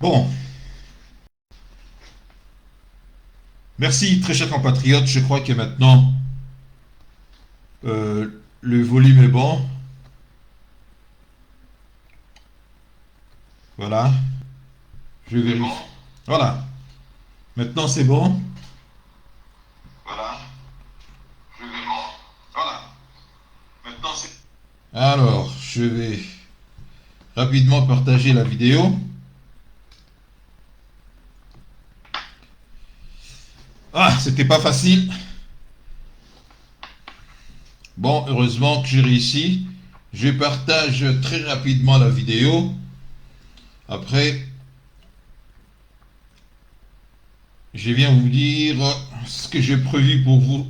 Bon, merci très chers compatriotes. Je crois que maintenant le volume est bon. Voilà, je vérifie. Voilà, maintenant c'est bon. Voilà, je vérifie. Voilà, maintenant c'est. Alors, je vais rapidement partager la vidéo. Ah, c'était pas facile. Bon, heureusement que j'ai réussi. Je partage très rapidement la vidéo. Après, je viens vous dire ce que j'ai prévu pour vous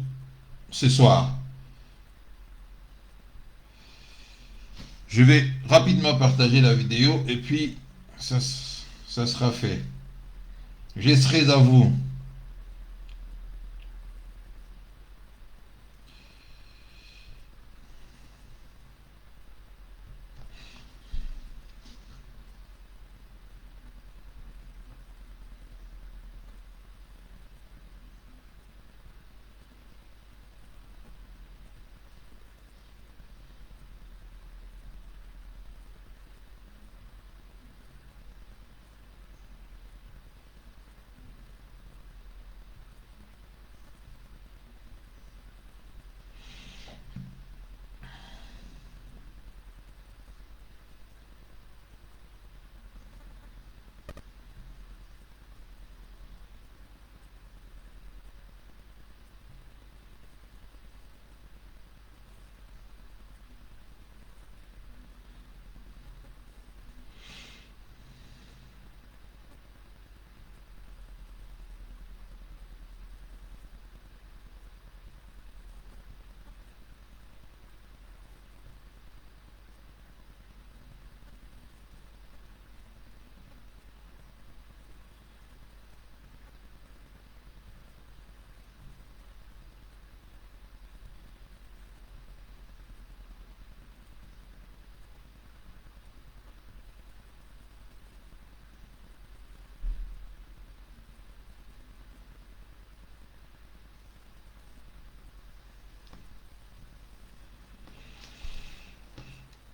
ce soir. Je vais rapidement partager la vidéo et puis ça sera fait. Je serai à vous.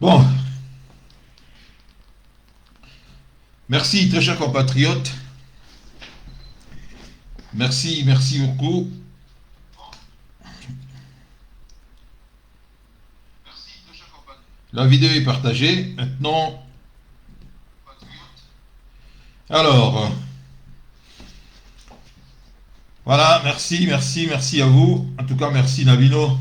Bon, merci très chers compatriotes. Merci beaucoup. La vidéo est partagée. Maintenant, alors, voilà, merci à vous. En tout cas, merci Nabino.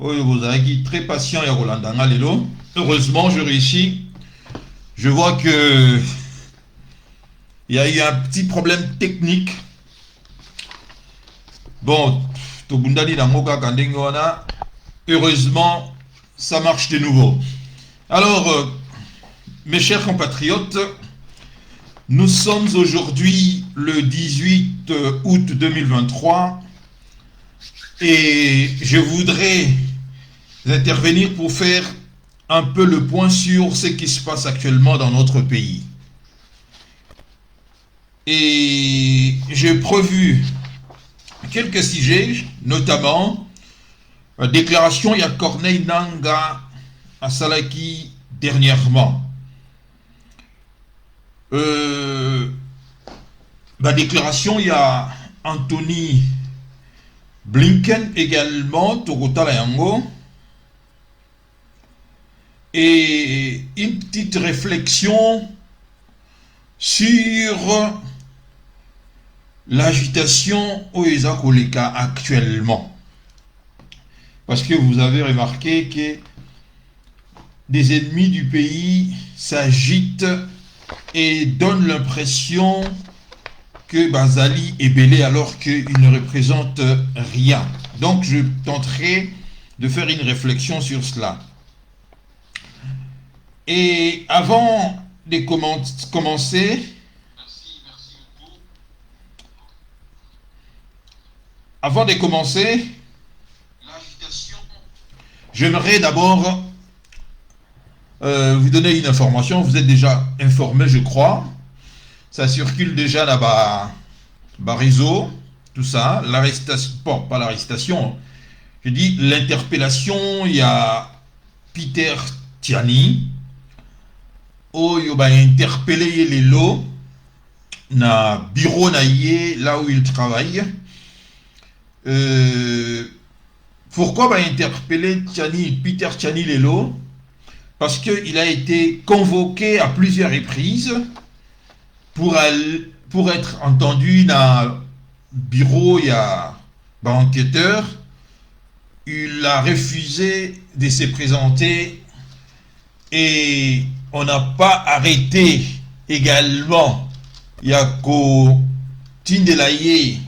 Oyo Bozaki, très patient et Rolandanga Lelo. Heureusement, je réussis. Je vois que il y a eu un petit problème technique. Bon, Tobundali Namoka Kandengwana. Heureusement, ça marche de nouveau. Alors, mes chers compatriotes, nous sommes aujourd'hui le 18 août 2023 et je voudrais intervenir pour faire un peu le point sur ce qui se passe actuellement dans notre pays. Et j'ai prévu quelques sujets, notamment la déclaration il y a Corneille Nanga à Salaki dernièrement. La déclaration il y a Anthony Blinken également, Togota Yango. Et une petite réflexion sur l'agitation au Koleka actuellement. Parce que vous avez remarqué que des ennemis du pays s'agitent et donnent l'impression que Bazali est belé alors qu'il ne représente rien. Donc je tenterai de faire une réflexion sur cela. Et avant de commencer, j'aimerais d'abord vous donner une information. Vous êtes déjà informé, je crois. ça circule déjà là-bas, réseau, tout ça, l'arrestation, bon, pas l'arrestation, je dis l'interpellation, il y a Peter Tiani, où il va interpeller les lots, na bureau na yé, là où il travaille. Pourquoi va interpeller Peter Tiani Lelo? Parce qu'il a été convoqué à plusieurs reprises pour être entendu dans le bureau, il y a un enquêteur. Il a refusé de se présenter et on n'a pas arrêté également. Il y a qu'au Tindelaye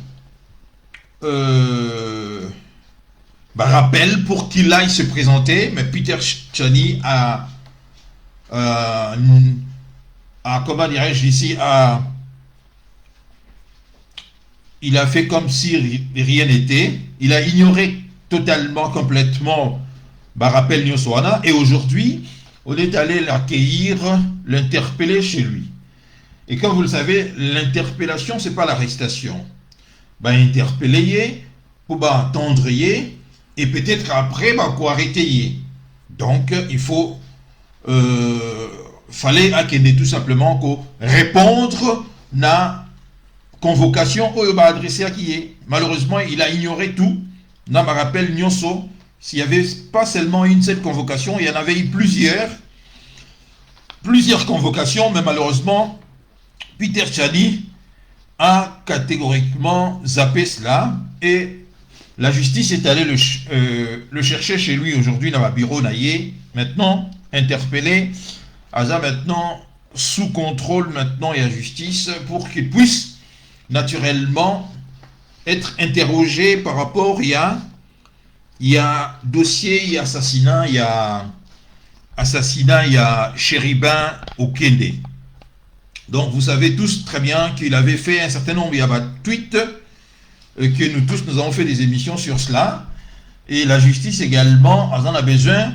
rappel pour qu'il aille se présenter, mais Peter Tiani a comment dirais-je ici, il a fait comme si rien n'était, il a ignoré totalement, complètement rappel Nyoswana, et aujourd'hui, on est allé l'accueillir, l'interpeller chez lui. Et comme vous le savez, l'interpellation, c'est pas l'arrestation. Interpeller, pour attendre, et peut-être après, quoi arrêter. Donc, il faut, fallait tout simplement répondre à convocation où il va adresser à qui est. Malheureusement, il a ignoré tout. Dans ma rappel Nyonso, s'il n'y avait pas seulement une seule convocation, il y en avait eu plusieurs convocations, mais malheureusement, Peter Tiani a catégoriquement zappé cela et la justice est allée le chercher chez lui aujourd'hui dans ma bureau naïe, maintenant interpellé, Aza maintenant sous contrôle maintenant et à justice pour qu'il puisse naturellement être interrogé par rapport, il y a dossier, il y a assassinat, il y a Chéribin Okende. Donc vous savez tous très bien qu'il avait fait un certain nombre de tweets, que nous tous nous avons fait des émissions sur cela, et la justice également en a besoin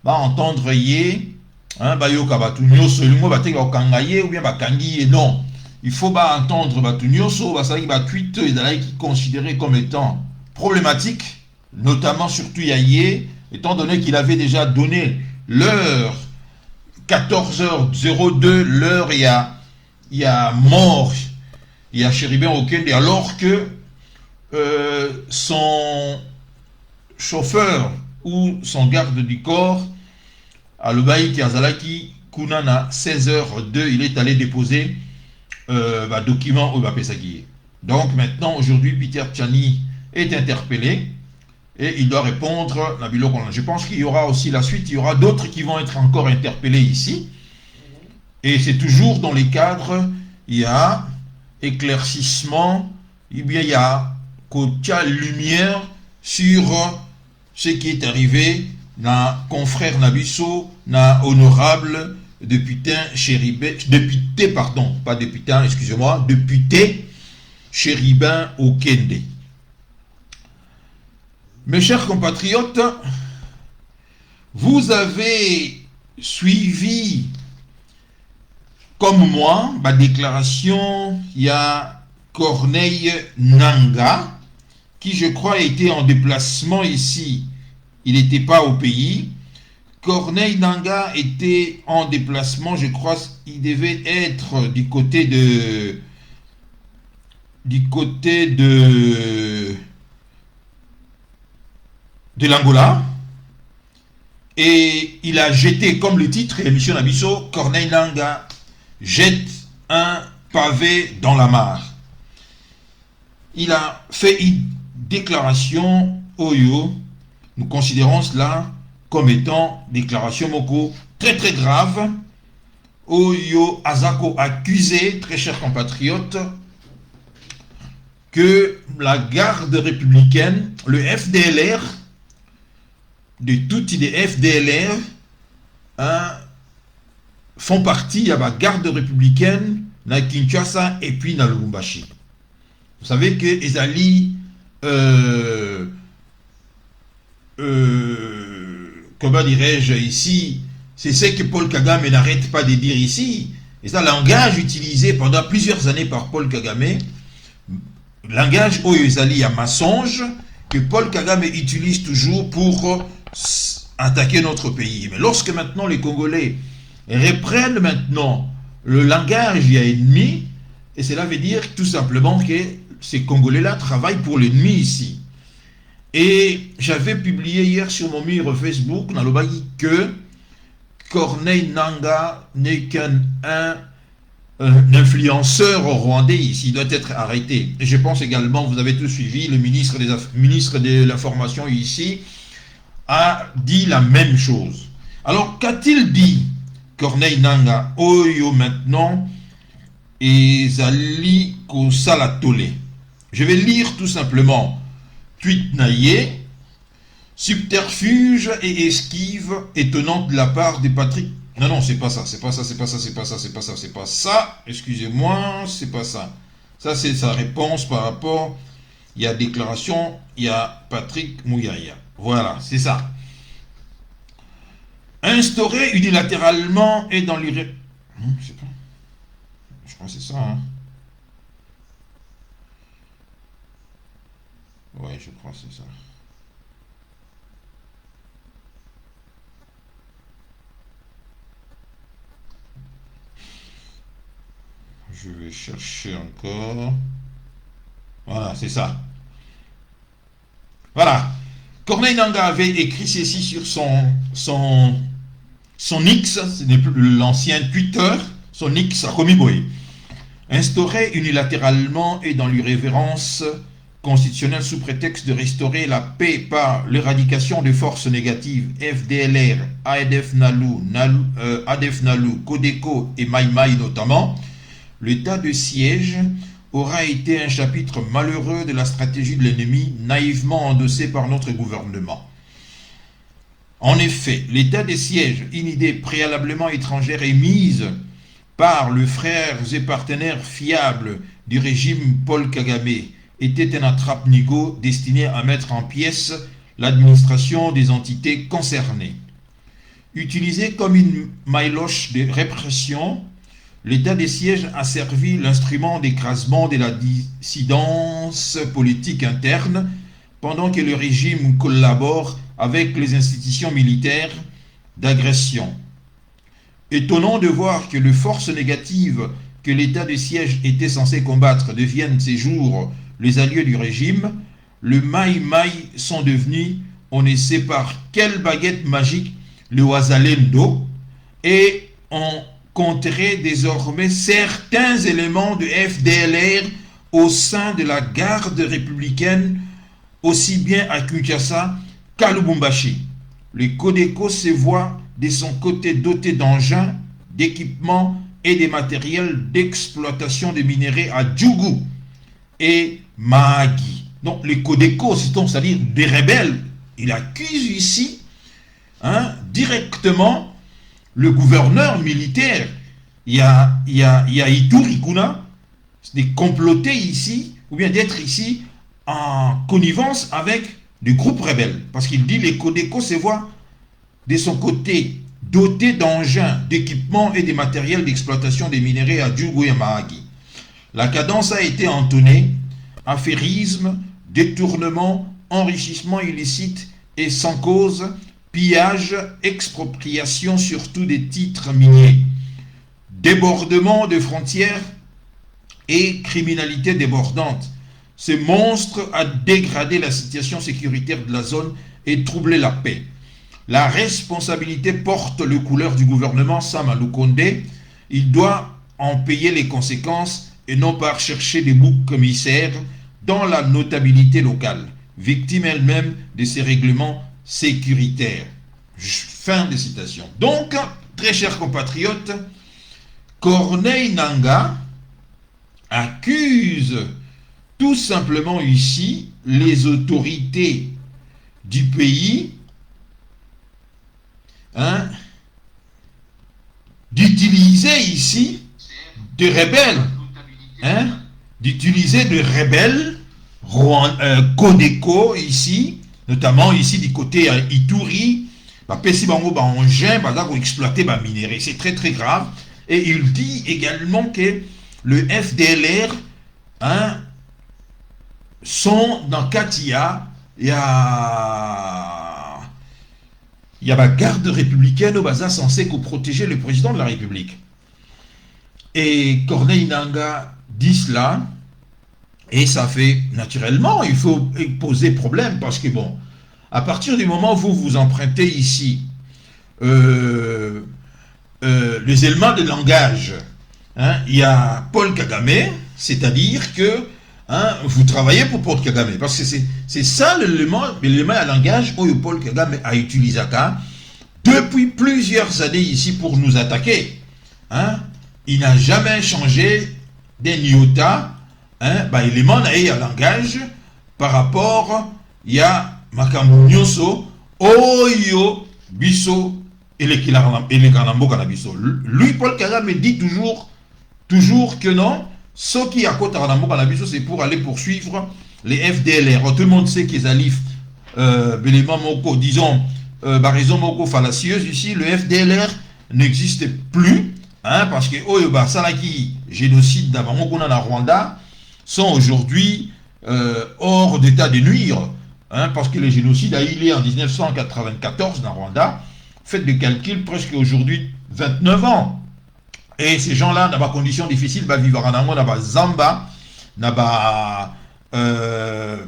entendre ou bien non, il faut entendre tweet qui considéré comme étant problématique, notamment surtout Yaye, étant donné qu'il avait déjà donné l'heure 14h02, l'heure il y a mort, il y a Chéribin Okende, alors que son chauffeur ou son garde du corps, à l'Obaï Kiazalaki, Kunana, 16h02, il est allé déposer document au Bapesagui. Donc maintenant, aujourd'hui, Peter Tiani est interpellé et il doit répondre. Je pense qu'il y aura aussi la suite, il y aura d'autres qui vont être encore interpellés ici. Et c'est toujours dans les cadres, il y a éclaircissement, il y a lumière sur ce qui est arrivé dans confrère Nabiso, dans honorable député Chéribin Okende. Mes chers compatriotes, vous avez suivi comme moi ma déclaration, il y a Corneille Nangaa, qui je crois était en déplacement ici, il n'était pas au pays. Corneille Nangaa était en déplacement, je crois il devait être du côté de l'Angola, et il a jeté, comme le titre l'émission Nabiso, Corneille Nangaa jette un pavé dans la mare. Il a fait une déclaration Oyo, nous considérons cela comme étant déclaration moko très très grave. Oyo Azako accusé, très chers compatriotes, que la garde républicaine, le FDLR, de toutes les FDLR, font partie de la garde républicaine na Kinshasa et puis na Lubumbashi. Vous savez que Ezali comment dirais-je ici, c'est ce que Paul Kagame n'arrête pas de dire ici, Et ça, langage utilisé pendant plusieurs années par Paul Kagame, langage oyezali à mensonge, que Paul Kagame utilise toujours pour attaquer notre pays. Mais lorsque maintenant les Congolais reprennent maintenant le langage ennemi, et cela veut dire tout simplement que ces Congolais-là travaillent pour l'ennemi ici. Et j'avais publié hier sur mon mur Facebook, dans le bagi, que Corneille Nangaa n'est qu'un influenceur rwandais ici, il doit être arrêté. Et je pense également, vous avez tous suivi, le ministre de l'Information ici a dit la même chose. Alors, qu'a-t-il dit Corneille Nangaa? Oyo maintenant, ezali kosala tolé. Je vais lire tout simplement. Tweet naïe, subterfuge et esquive étonnante de la part de Patrick. Non, c'est pas ça, c'est pas ça, c'est pas ça, c'est pas ça, c'est pas ça, c'est pas ça, excusez-moi, c'est pas ça. Ça, c'est sa réponse par rapport, il y a déclaration, il y a Patrick Mouyaya. Voilà, c'est ça. Instauré unilatéralement et dans l'irré... Je sais pas. Je crois que c'est ça, hein. Ouais, je crois que c'est ça. Je vais chercher encore. Voilà, c'est ça. Voilà. Corneille Nangaa avait écrit ceci sur son X, ce n'est plus l'ancien Twitter, son X a Romiboé. Instauré unilatéralement et dans l'irrévérence constitutionnelle sous prétexte de restaurer la paix par l'éradication des forces négatives FDLR, ADF Nalu, Codeco et Mai Mai notamment, l'état de siège aura été un chapitre malheureux de la stratégie de l'ennemi naïvement endossée par notre gouvernement. En effet, l'état de siège, une idée préalablement étrangère émise par les frères et partenaires fiables du régime Paul Kagame, était un attrape-nigo destiné à mettre en pièces l'administration des entités concernées. Utilisé comme une maillotche de répression, l'état de siège a servi l'instrument d'écrasement de la dissidence politique interne pendant que le régime collabore avec les institutions militaires d'agression. Étonnant de voir que les forces négatives que l'état de siège était censé combattre deviennent ces jours les alliés du régime, le Mai Mai sont devenus, on ne sait par quelle baguette magique, le Wazalendo, et ont contré désormais certains éléments de FDLR au sein de la garde républicaine, aussi bien à Kinshasa qu'à Lubumbashi. Le Codeco se voit de son côté doté d'engins, d'équipements et des matériels d'exploitation des minéraux à Djougou et Mahagi. Donc les Codeco, c'est-à-dire des rebelles, il accuse ici directement le gouverneur militaire. Il y a Ituri Kuna, de comploter ici, ou bien d'être ici en connivence avec des groupes rebelles. Parce qu'il dit les Codeco se voient de son côté dotés d'engins, d'équipements et des matériels d'exploitation des minéraux à Djougou et Mahagi. La cadence a été entonnée: affairisme, détournement, enrichissement illicite et sans cause, pillage, expropriation surtout des titres miniers, débordement de frontières et criminalité débordante. Ce monstre a dégradé la situation sécuritaire de la zone et troublé la paix. La responsabilité porte le couleur du gouvernement Sama Lukonde. Il doit en payer les conséquences et non pas chercher des boucs commissaires dans la notabilité locale, victime elle-même de ces règlements sécuritaires. Fin de citation. Donc, très chers compatriotes, Corneille Nangaa accuse tout simplement ici les autorités du pays d'utiliser ici des rebelles, d'utiliser des rebelles Codeco ici, notamment ici du côté Ituri, exploiter les minéraux. C'est très très grave. Et il dit également que le FDLR, hein, sont dans Katia, il y a la garde républicaine au Baza censée protéger le président de la République. Et Corneille Nangaa dit cela, et ça fait naturellement, il faut poser problème, parce que bon, à partir du moment où vous empruntez ici les éléments de langage, hein, il y a Paul Kagame, c'est-à-dire que hein, vous travaillez pour Paul Kagame, parce que c'est ça l'élément de langage que Paul Kagame a utilisé depuis plusieurs années ici pour nous attaquer. Hein. Il n'a jamais changé d'un iota, hein, élément de langage par rapport à Makambo Nyoso, Oyo, Biso, et les Kanambo Kanabiso. Lui, Paul Kagame dit toujours que non, ce qui a côté Kanambo Kanabiso, c'est pour aller poursuivre les FDLR. Tout le monde sait qu'ils alifent l'élément Moko, disons, raison Moko fallacieuse ici, le FDLR n'existe plus, hein, parce que Oyoba Salaki, génocide d'avant la Rwanda, sont aujourd'hui hors d'état de nuire, hein, parce que le génocide a eu lieu en 1994 dans Rwanda. Faites des calculs, presque aujourd'hui 29 ans. Et ces gens-là, dans des conditions difficiles, vivre en Angola, dans Zamba, dans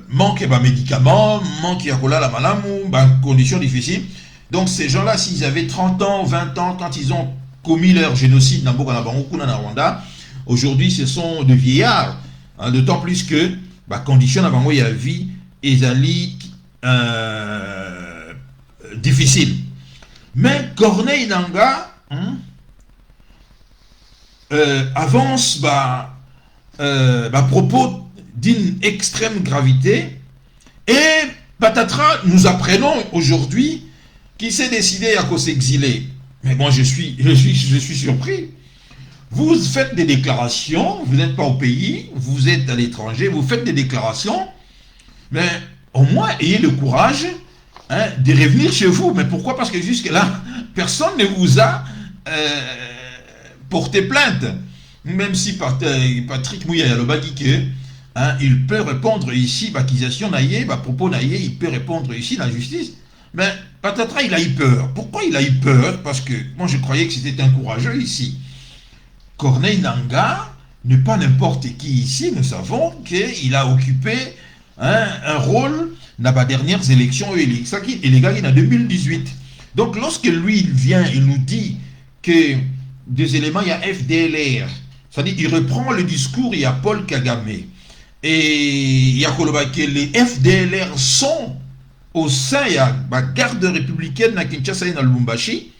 manque de médicaments, manque de la malamou, conditions difficiles. Donc ces gens-là, s'ils avaient 30 ans, 20 ans, quand ils ont commis leur génocide dans Rwanda, aujourd'hui ce sont des vieillards. Hein, d'autant plus que conditions de la vie est difficile. Mais Corneille Nangaa avance à propos d'une extrême gravité, et patatras, nous apprenons aujourd'hui qu'il s'est décidé à s'exiler. Mais moi je suis surpris. Vous faites des déclarations, vous n'êtes pas au pays, vous êtes à l'étranger, vous faites des déclarations, mais au moins ayez le courage, hein, de revenir chez vous. Mais pourquoi? Parce que jusque-là, personne ne vous a porté plainte. Même si Patrick Muyayaloba dit que hein, il peut répondre ici, accusation naïe, propos naïe, il peut répondre ici la justice. Mais patatras, il a eu peur. Pourquoi il a eu peur? Parce que moi je croyais que c'était un courageux ici. Corneille Nangaa n'est pas n'importe qui ici. Nous savons qu'il a occupé hein, un rôle dans les dernières élections illégales en 2018. Donc lorsque lui il vient, il nous dit que des éléments, il y a FDLR, c'est-à-dire il reprend le discours, il y a Paul Kagame, et il y a que les FDLR sont au sein de la garde républicaine à Kinshasa et à Lubumbashi,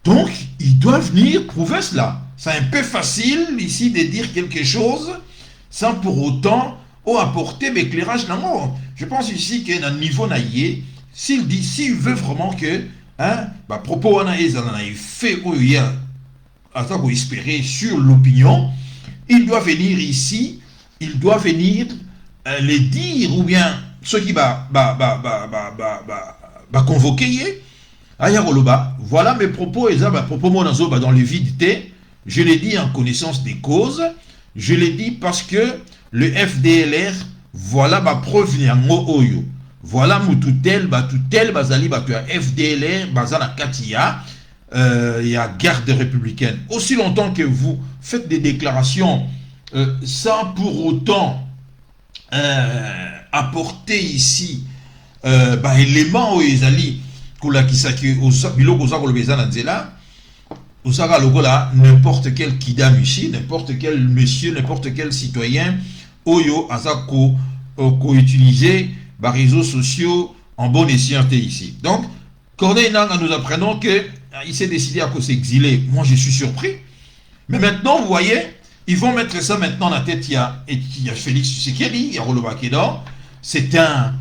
donc il doit venir prouver cela. C'est un peu facile ici de dire quelque chose sans pour autant apporter l'éclairage dans moi. Je pense ici qu'il y a un niveau naïe, s'il veut vraiment que hein, propos on a fait à espérer sur l'opinion, il doit venir ici, il doit venir les dire, ou bien ceux qui convoquer voilà mes propos, et ça propos dans le vide, je l'ai dit en connaissance des causes, je l'ai dit parce que le FDLR, voilà ma preuve oyo. Voilà moututel, bazali, FDLR, bazana katia, il y a garde républicaine. Aussi longtemps que vous faites des déclarations sans pour autant apporter ici éléments aux ezali, n'importe quel kidam ici, n'importe quel monsieur, n'importe quel citoyen, oyo azako co-utiliser les réseaux sociaux en bonne et scienté ici. Donc, Corneille Nangaa, nous apprenons qu'il s'est décidé à s'exiler. Moi, je suis surpris. Mais maintenant, vous voyez, ils vont mettre ça maintenant dans la tête. Il y a Félix Tshisekedi, il y a Roloba Kedan. C'est un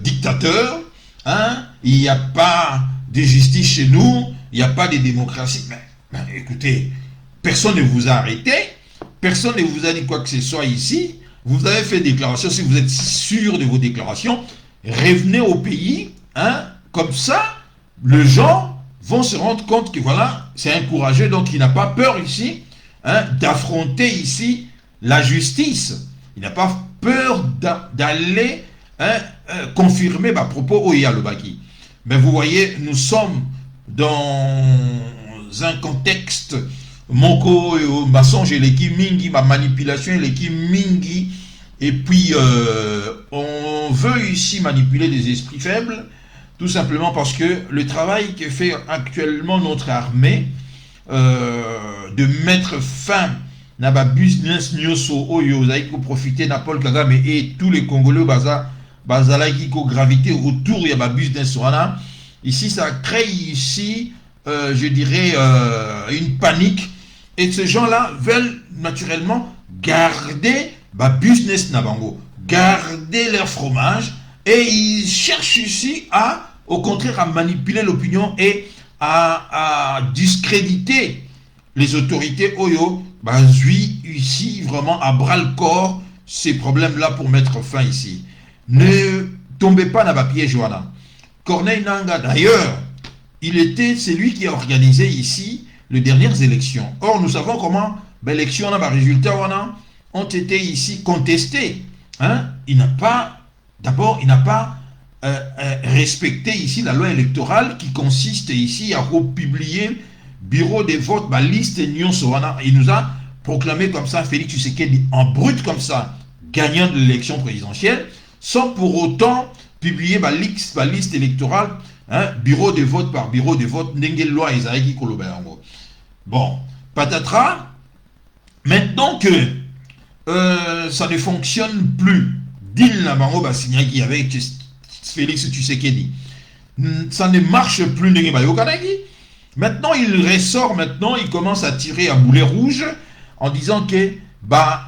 dictateur. Hein? Il n'y a pas de justice chez nous. Il n'y a pas de démocratie. Mais écoutez, personne ne vous a arrêté. Personne ne vous a dit quoi que ce soit ici. Vous avez fait des déclarations. Si vous êtes sûr de vos déclarations, revenez au pays. Hein? Comme ça, les gens vont se rendre compte que voilà, c'est un courageux, donc il n'a pas peur ici d'affronter ici la justice. Il n'a pas peur d'aller confirmer ma propos au Yalobaki. Mais vous voyez, nous sommes dans un contexte moko mensonge et l'équipe mingi, ma manipulation et l'équipe mingi, et puis on veut ici manipuler des esprits faibles, tout simplement parce que le travail que fait actuellement notre armée, de mettre fin à la business nyoso oyo zaiko profiter na Paul Kagame et tous les Congolais bazala qui gravité autour de la business wana. Ici ça crée ici je dirais une panique, et ces gens-là veulent naturellement garder la business na bango, garder leur fromage, et ils cherchent ici au contraire à manipuler l'opinion et à discréditer les autorités oyo, ici vraiment à bras le corps ces problèmes-là pour mettre fin ici. Ne tombez pas dans la piège, Joana. Corneille Nangaa, d'ailleurs, c'est lui qui a organisé ici les dernières élections. Or, nous savons comment l'élection, les résultats ont été ici contestés. Il n'a pas respecté ici la loi électorale qui consiste ici à republier bureau des votes, liste Nyonsowana. Il nous a proclamé comme ça Félix Tshisekedi en brut comme ça, gagnant de l'élection présidentielle, sans pour autant publier la liste électorale, bureau de vote par bureau de vote, n'engel loi Isaïki Kolobayango. Bon, patatras, maintenant que ça ne fonctionne plus, Dil Nabango Basignaki avec Félix Tshisekedi, ça ne marche plus. Maintenant, il ressort, il commence à tirer à boulet rouge en disant que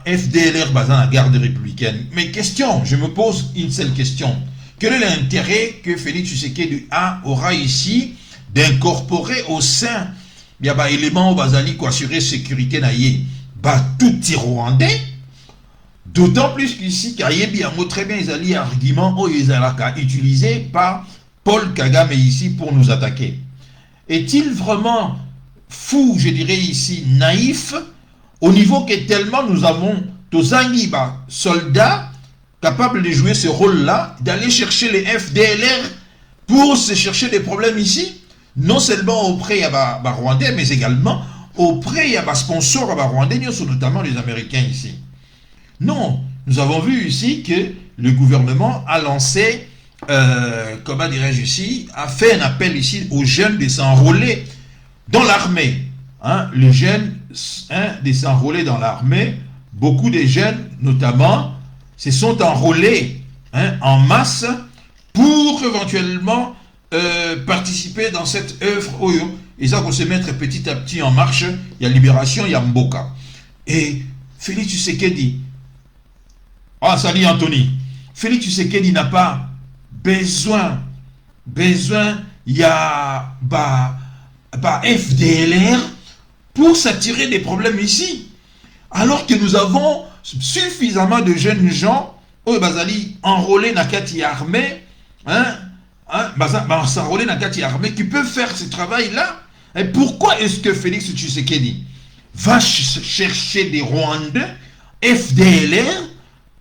FDLR dans la garde républicaine. Mais question, je me pose une seule question. Quel est l'intérêt que Félix Tshisekedi aura ici d'incorporer au sein des éléments basali pour assurer sécurité naïe tout rwandais? D'autant plus qu'ici, il y a très bien les arguments utilisés par Paul Kagame ici pour nous attaquer. Est-il vraiment fou, je dirais ici, naïf, au niveau que tellement nous avons tous les soldats capables de jouer ce rôle-là, d'aller chercher les FDLR pour se chercher des problèmes ici, non seulement auprès des Rwandais, mais également auprès des sponsors rwandais, notamment les Américains ici. Non, nous avons vu ici que le gouvernement a lancé, comment dirais-je ici, a fait un appel ici aux jeunes de s'enrôler dans l'armée. Les jeunes de s'enrôler dans l'armée, beaucoup de jeunes notamment se sont enrôlés en masse pour éventuellement participer dans cette œuvre Oyo. Et ça, pour se mettre petit à petit en marche, il y a Libération, il y a Mboka. Et Félix Tshisekedi, salut Anthony. Félix Tshisekedi n'a pas besoin, il y a FDLR pour s'attirer des problèmes ici. Alors que nous avons suffisamment de jeunes gens, enrôlés dans la carte armée, s'enrôler dans la carte armée qui peuvent faire ce travail-là. Et pourquoi est-ce que Félix Tshisekedi va chercher des Rwandais, FDLR,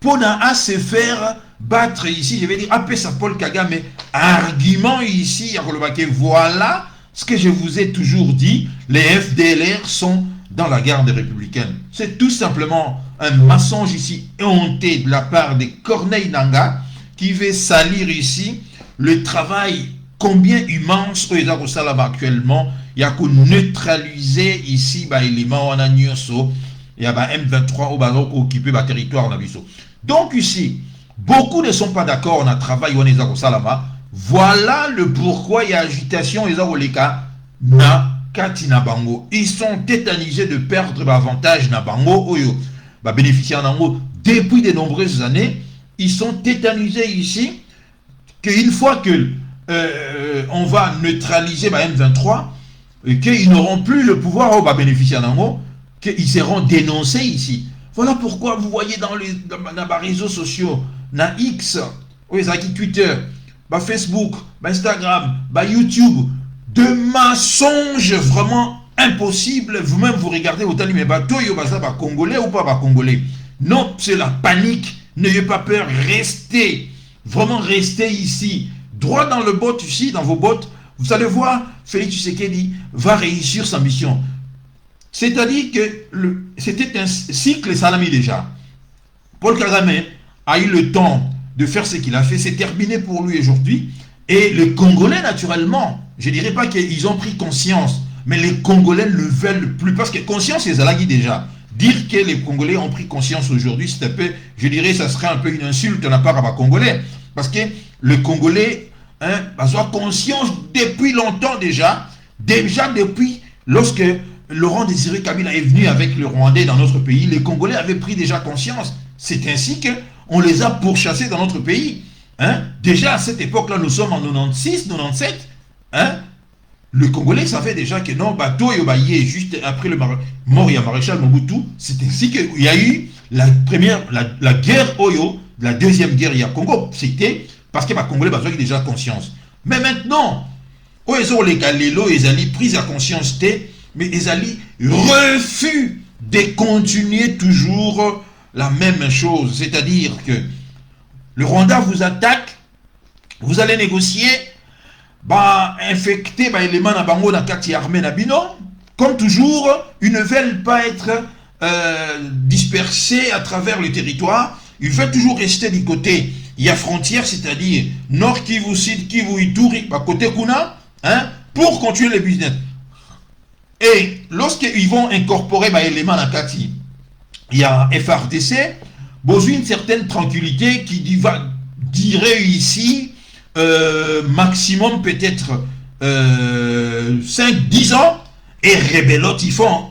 pour se faire battre ici, je vais dire, après ça Paul Kagame, argument ici, voilà ce que je vous ai toujours dit, les FDLR sont dans la garde républicaine. C'est tout simplement un mensonge ici honté de la part de Corneille Nangaa qui veut salir ici le travail combien immense au Salama actuellement. Il y a qu'on neutraliser ici l'élément en Agnoso, il y a M23 au Baroque occupé le territoire en Abisso. Donc ici, beaucoup ne sont pas d'accord on a travail au Salama. Voilà le pourquoi il y a agitation na kati na bango. Ils sont tétanisés de perdre l'avantage na bango oyo bénéficiaire nango depuis de nombreuses années. Ils sont tétanisés ici qu'une fois que on va neutraliser M23 et qu'ils n'auront plus le pouvoir au bénéficiaire nango, qu'ils seront dénoncés ici. Voilà pourquoi vous voyez dans les réseaux sociaux, na X, Twitter, Facebook, Instagram, YouTube, de mensonges vraiment impossibles. Vous-même, vous regardez au tali, mais bateau, yo baza ba congolais ou pas ba congolais. Non, c'est la panique. N'ayez pas peur, restez. Vraiment, restez ici. Droit dans le bottes, ici, dans vos bottes. Vous allez voir, Félix Tshisekedi va réussir sa mission. C'est-à-dire que c'était un cycle salami déjà. Paul Kagame a eu le temps de faire ce qu'il a fait. C'est terminé pour lui aujourd'hui. Et les Congolais, naturellement, je ne dirais pas qu'ils ont pris conscience, mais les Congolais ne veulent plus. Parce que conscience, c'est Zalagi déjà. Dire que les Congolais ont pris conscience aujourd'hui, c'est un peu, je dirais, ça serait un peu une insulte de la part à Congolais. Parce que le Congolais a conscience depuis longtemps déjà depuis lorsque Laurent Désiré Kabila est venu avec le Rwandais dans notre pays, les Congolais avaient pris déjà conscience. C'est ainsi qu'on les a pourchassés dans notre pays. Déjà à cette époque-là, nous sommes en 96, 97. Le Congolais savait déjà que non, bateau et Obaye, juste après le mort, il y a maréchal Mobutu. C'est ainsi qu'il y a eu la guerre Oyo, la deuxième guerre il y a Congo. C'était parce que les Congolais avaient déjà conscience. Mais maintenant, ils ont les Galélo, ils ont pris à conscience, mais ils ont refusé de continuer toujours la même chose. C'est-à-dire que le Rwanda vous attaque, vous allez négocier, infecter les éléments dans bango dans kati armée nabino. Comme toujours, ils ne veulent pas être dispersés à travers le territoire. Ils veulent toujours rester du côté. Il y a frontière, c'est-à-dire Nord Kivu, Sud Kivu, Ituri, côté Kuna, pour continuer le business. Et lorsqu'ils vont incorporer les éléments dans kati, il y a FRDC, besoin une certaine tranquillité qui dirait ici maximum peut-être 5-10 ans, et rebellote,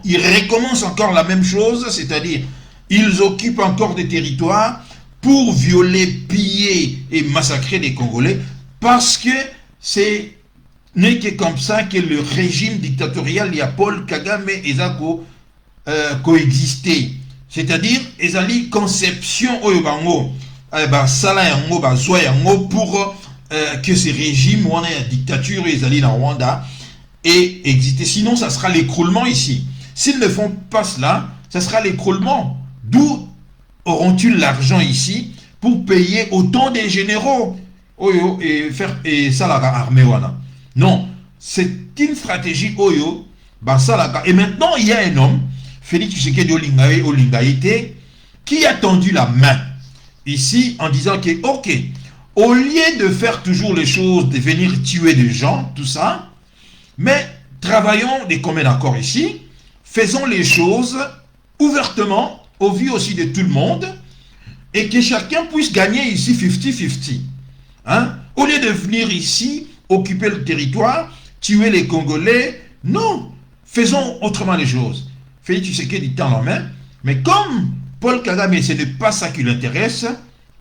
ils recommencent encore la même chose, c'est-à-dire ils occupent encore des territoires pour violer, piller et massacrer les Congolais, parce que c'est n'est que comme ça que le régime dictatorial, il y a Paul Kagame et Zako coexister. C'est-à-dire, ils ont une conception pour que ce régime, où on a une dictature, ils allaient dans Rwanda, et exister. Sinon, ça sera l'écroulement ici. S'ils ne font pas cela, ça sera l'écroulement. D'où auront-ils l'argent ici pour payer autant des généraux et ça la armée wana. Non, c'est une stratégie Oyo, et maintenant il y a un homme, Félix Tshisekedi Olingaïte, qui a tendu la main ici en disant que, ok, au lieu de faire toujours les choses, de venir tuer des gens, tout ça, mais travaillons des communs accords ici, faisons les choses ouvertement, au vu aussi de tout le monde, et que chacun puisse gagner ici 50-50. Au lieu de venir ici, occuper le territoire, tuer les Congolais, non, faisons autrement les choses. Félix Tshisekedi tend la main, mais comme Paul Kagame, ce n'est pas ça qui l'intéresse,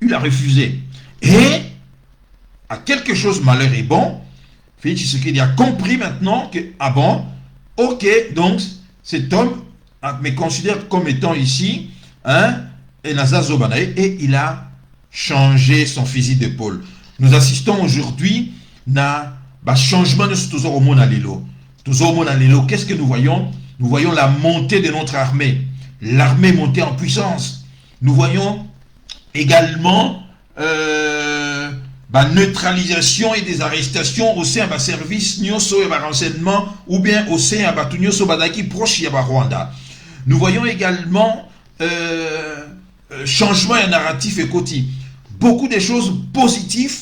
il a refusé. Et, à quelque chose malheur est bon, Félix Tshisekedi a compris maintenant que, ok, donc cet homme me considère comme étant ici, et il a changé son physique d'épaule. Nous assistons aujourd'hui à un changement de ce toujours au monde à l'élo. Toujours au monde à l'élo, qu'est-ce que nous voyons? Nous voyons la montée de notre armée. L'armée montée en puissance. Nous voyons également neutralisation et des arrestations au sein de service nyoso et renseignement ou bien au sein de nyoso badaki proche de Rwanda. Nous voyons également changement et narratif et côté. Beaucoup de choses positives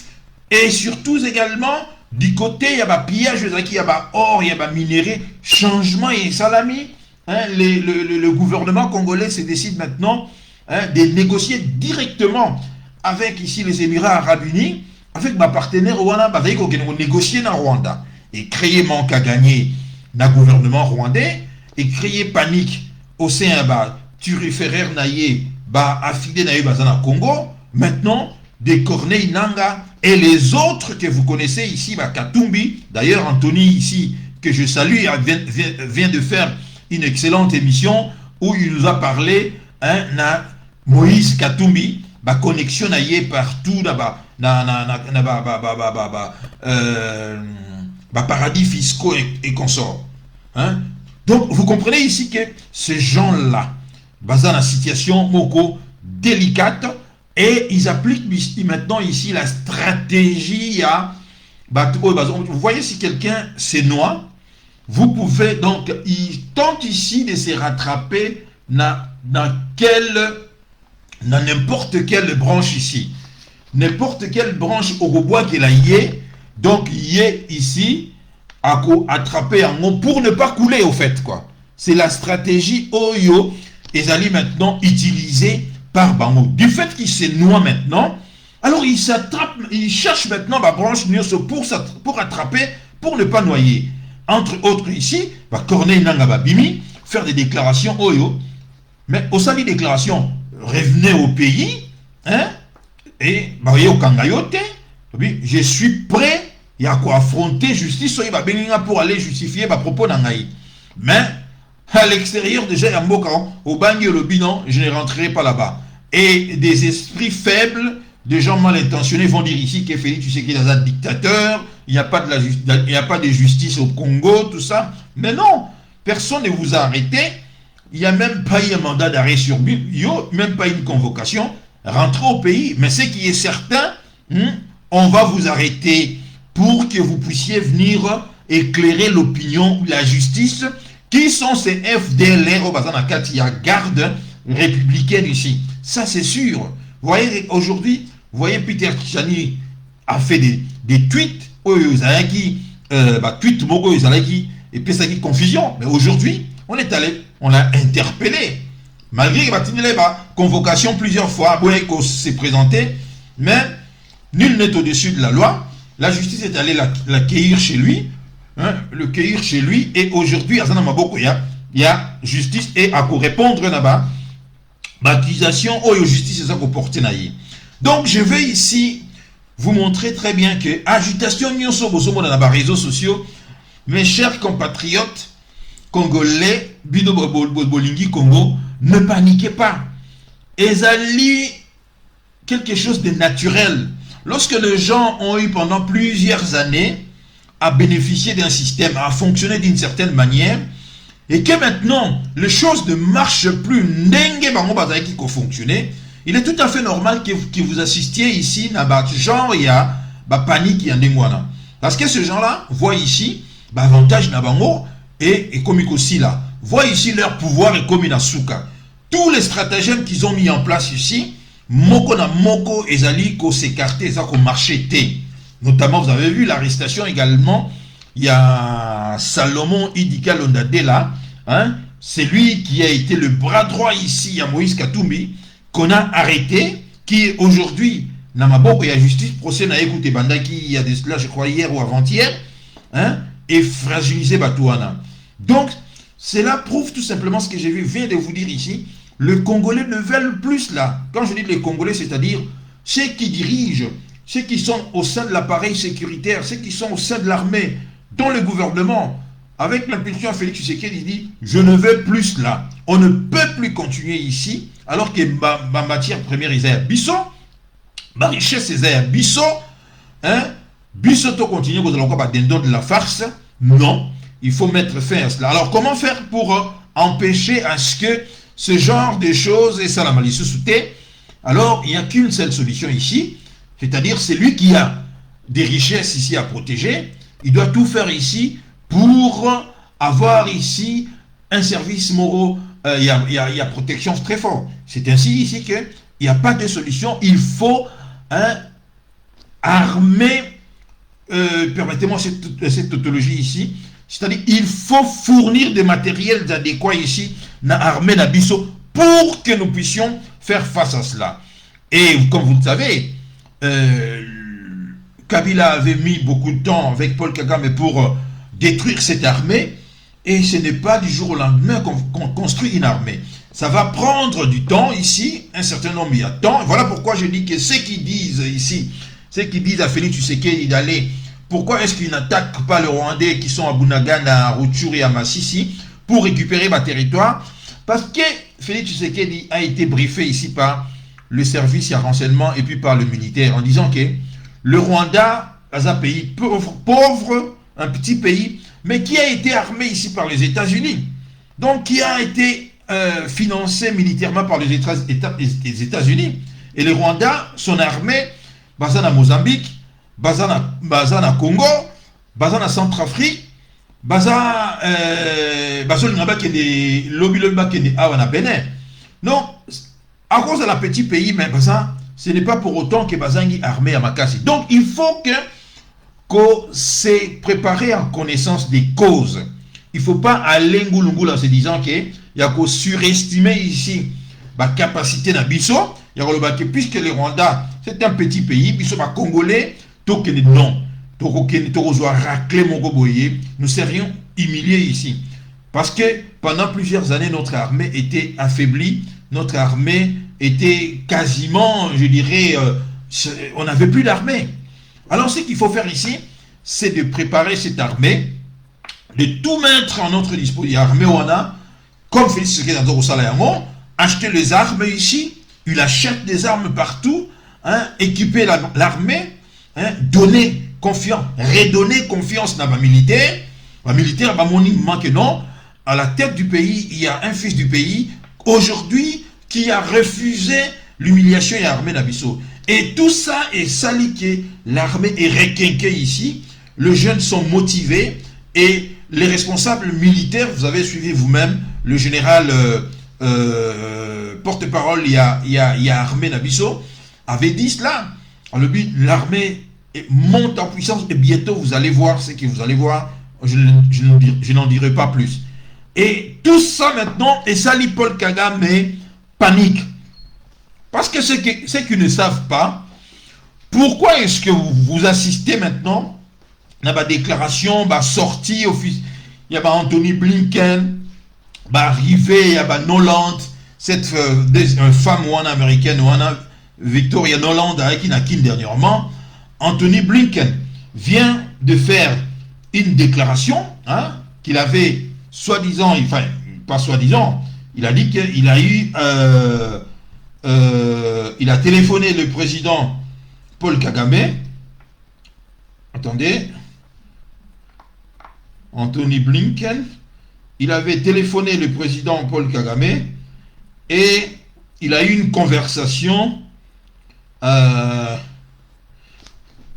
et surtout également du côté il y a pillage, il y a or, il y a minerai, changement et salami. Le gouvernement congolais se décide maintenant de négocier directement avec ici les Émirats Arabes Unis, avec ma partenaire Rwanda, pour négocier dans Rwanda et créer manque à gagner dans le gouvernement rwandais et créer panique au sein turiféraire naïe affidé naïe dans Congo. Maintenant, des Corneille Nanga et les autres que vous connaissez ici, Katumbi. D'ailleurs, Anthony ici, que je salue, vient de faire une excellente émission où il nous a parlé Moïse Katumbi, connexion naïe partout bah, paradis fiscaux et consorts. Hein? Donc, vous comprenez ici que ces gens-là, basés dans la situation moko délicate, et ils appliquent maintenant ici la stratégie à... Bah, vous voyez, si quelqu'un se noie, vous pouvez donc, il tente ici de se rattraper dans n'importe quelle branche ici. N'importe quelle branche au bois qu'il a yé, donc yé ici, à attraper en haut pour ne pas couler au fait, quoi. C'est la stratégie Oyo, et allez maintenant utilisée par Bango. Du fait qu'il se noie maintenant, alors il s'attrape, il cherche maintenant la branche pour attraper, pour ne pas noyer. Entre autres ici, Corneille Nanga Bimi, faire des déclarations Oyo, mais au sein des déclarations, revenez au pays, hein, et voyez au Kangayote, je suis prêt à quoi affronter justice pour aller justifier ma propos nangaï. Mais à l'extérieur déjà il y a au Bangui le bilan, je ne rentrerai pas là-bas. Et des esprits faibles, des gens mal intentionnés vont dire ici que Félix, tu sais qu'il est un dictateur, il n'y a pas de justice au Congo, tout ça. Mais non, personne ne vous a arrêté. Il n'y a même pas eu un mandat d'arrêt sur lui, il n'y a même pas eu une convocation. Rentrez au pays. Mais ce qui est certain, on va vous arrêter pour que vous puissiez venir éclairer l'opinion, la justice, qui sont ces FDLR au Bazan Akati, garde républicaine ici. Ça, c'est sûr. Vous voyez, aujourd'hui, vous voyez, Peter Tchani a fait des tweets, tweet Mogo Yozalaki, et puis ça qui confusion. Mais aujourd'hui, on est allé, on l'a interpellé. Malgré la convocation plusieurs fois, qu'on s'est présenté, mais nul n'est au-dessus de la loi. La justice est allée l'accueillir chez lui, hein, le cueillir chez lui, et aujourd'hui, à Zanamaboko, il y a justice, et à répondre là-bas, l'accusation, justice, c'est ça qu'on porte naïe. Donc, je vais ici vous montrer très bien que agitation dans les réseaux sociaux, mes chers compatriotes congolais, Bino Bolingi Congo, ne paniquez pas. Ezali quelque chose de naturel. Lorsque les gens ont eu pendant plusieurs années à bénéficier d'un système, à fonctionner d'une certaine manière, et que maintenant les choses ne marchent plus, il est tout à fait normal que vous assistiez ici à genre il y a panique en parce que ces gens-là voient ici avantage nabango et comme aussi là voient ici leur pouvoir et comme souka. Tous les stratagèmes qu'ils ont mis en place ici, moko na moko ezali ko s'écarter ça ko marcher té. Notamment vous avez vu l'arrestation également, il y a Salomon Idika Londadela, hein, c'est lui qui a été le bras droit ici à Moïse Katumbi qu'on a arrêté, qui aujourd'hui na maboko ya justice procès na écouté bandaki il y a de cela je crois hier ou avant-hier, hein, et fragilisé Batouana. Donc cela prouve tout simplement ce que j'ai vu, vient de vous dire ici. Les Congolais ne veulent plus là. Quand je dis les Congolais, c'est-à-dire ceux qui dirigent, ceux qui sont au sein de l'appareil sécuritaire, ceux qui sont au sein de l'armée, dans le gouvernement, avec l'impulsion à Félix Tshisekedi, il dit je ne veux plus là. On ne peut plus continuer ici, alors que ma matière première est à Bisso, ma richesse est à Bisso, hein, Bisso to continue, vous allez encore dindon de la farce. Non, il faut mettre fin à cela. Alors comment faire pour empêcher à ce que ce genre de choses, et ça la malice sous-té, alors il n'y a qu'une seule solution ici, c'est-à-dire c'est lui qui a des richesses ici à protéger, il doit tout faire ici pour avoir ici un service moraux, il y a protection très fort. C'est ainsi ici qu'il n'y a pas de solution, il faut armer, permettez-moi cette tautologie ici, c'est-à-dire il faut fournir des matériels adéquats ici, na armée na biso, pour que nous puissions faire face à cela. Et comme vous le savez, Kabila avait mis beaucoup de temps avec Paul Kagame pour détruire cette armée, et ce n'est pas du jour au lendemain qu'on construit une armée. Ça va prendre du temps ici, un certain nombre de temps. Voilà pourquoi je dis que ceux qui disent ici, ceux qui disent à Félix Tshisekedi d'aller, pourquoi est-ce qu'ils n'attaquent pas les Rwandais qui sont à Bunagana, à Rutshuru et à Massissi pour récupérer ma territoire? Parce que Félix Tshisekedi a été briefé ici par le service et renseignement et puis par le militaire en disant que le Rwanda est un pays pauvre un petit pays, mais qui a été armé ici par les États-Unis. Donc qui a été financé militairement par les États-Unis. Et le Rwanda, son armée, basée à Mozambique, basée à Congo, basée à Centrafrique, basée à Bénin. Donc, à cause de la petit pays, mais ce n'est pas pour autant que Bazangi est armé à Makassi. Donc, il faut qu'on s'est préparé en connaissance des causes. Il ne faut pas aller ngoulungou en se disant qu'il y a qu'à surestimer ici la capacité de Bisso. Puisque le Rwanda, c'est un petit pays, Bisso, Congolais, non. Nous serions humiliés ici. Parce que pendant plusieurs années, notre armée était affaiblie, notre armée était quasiment, je dirais, on n'avait plus d'armée. Alors ce qu'il faut faire ici, c'est de préparer cette armée, de tout mettre en notre disposition. Armée Wana, comme Félix Tshisekedi au Salayango, acheter les armes ici, il achète des armes partout, hein, équiper l'armée, hein, donner confiance, redonner confiance dans les militaires. Les militaires, manque non. À la tête du pays, il y a un fils du pays, aujourd'hui, qui a refusé l'humiliation et l'armée d'Abisso. Et tout ça est saliqué, l'armée est requinquée ici, les jeunes sont motivés, et les responsables militaires, vous avez suivi vous-même, le général porte-parole, il y a armée d'Abisso, avait dit cela. L'armée monte en puissance, et bientôt vous allez voir ce que vous allez voir, je n'en dirai pas plus. Et tout ça maintenant, et ça, Paul Kagame panique. Parce que ceux qui ne savent pas, pourquoi est-ce que vous assistez maintenant à la déclaration, sortie officielle, il y a Anthony Blinken, arrivé, il y a Noland, cette femme américaine, Victoria Noland, avec Inakin dernièrement, Anthony Blinken vient de faire une déclaration, hein, qu'il avait soi-disant, enfin, pas soi-disant, il a dit qu'il a eu, il a téléphoné le président Paul Kagame. Attendez. Anthony Blinken. Il avait téléphoné le président Paul Kagame et il a eu une conversation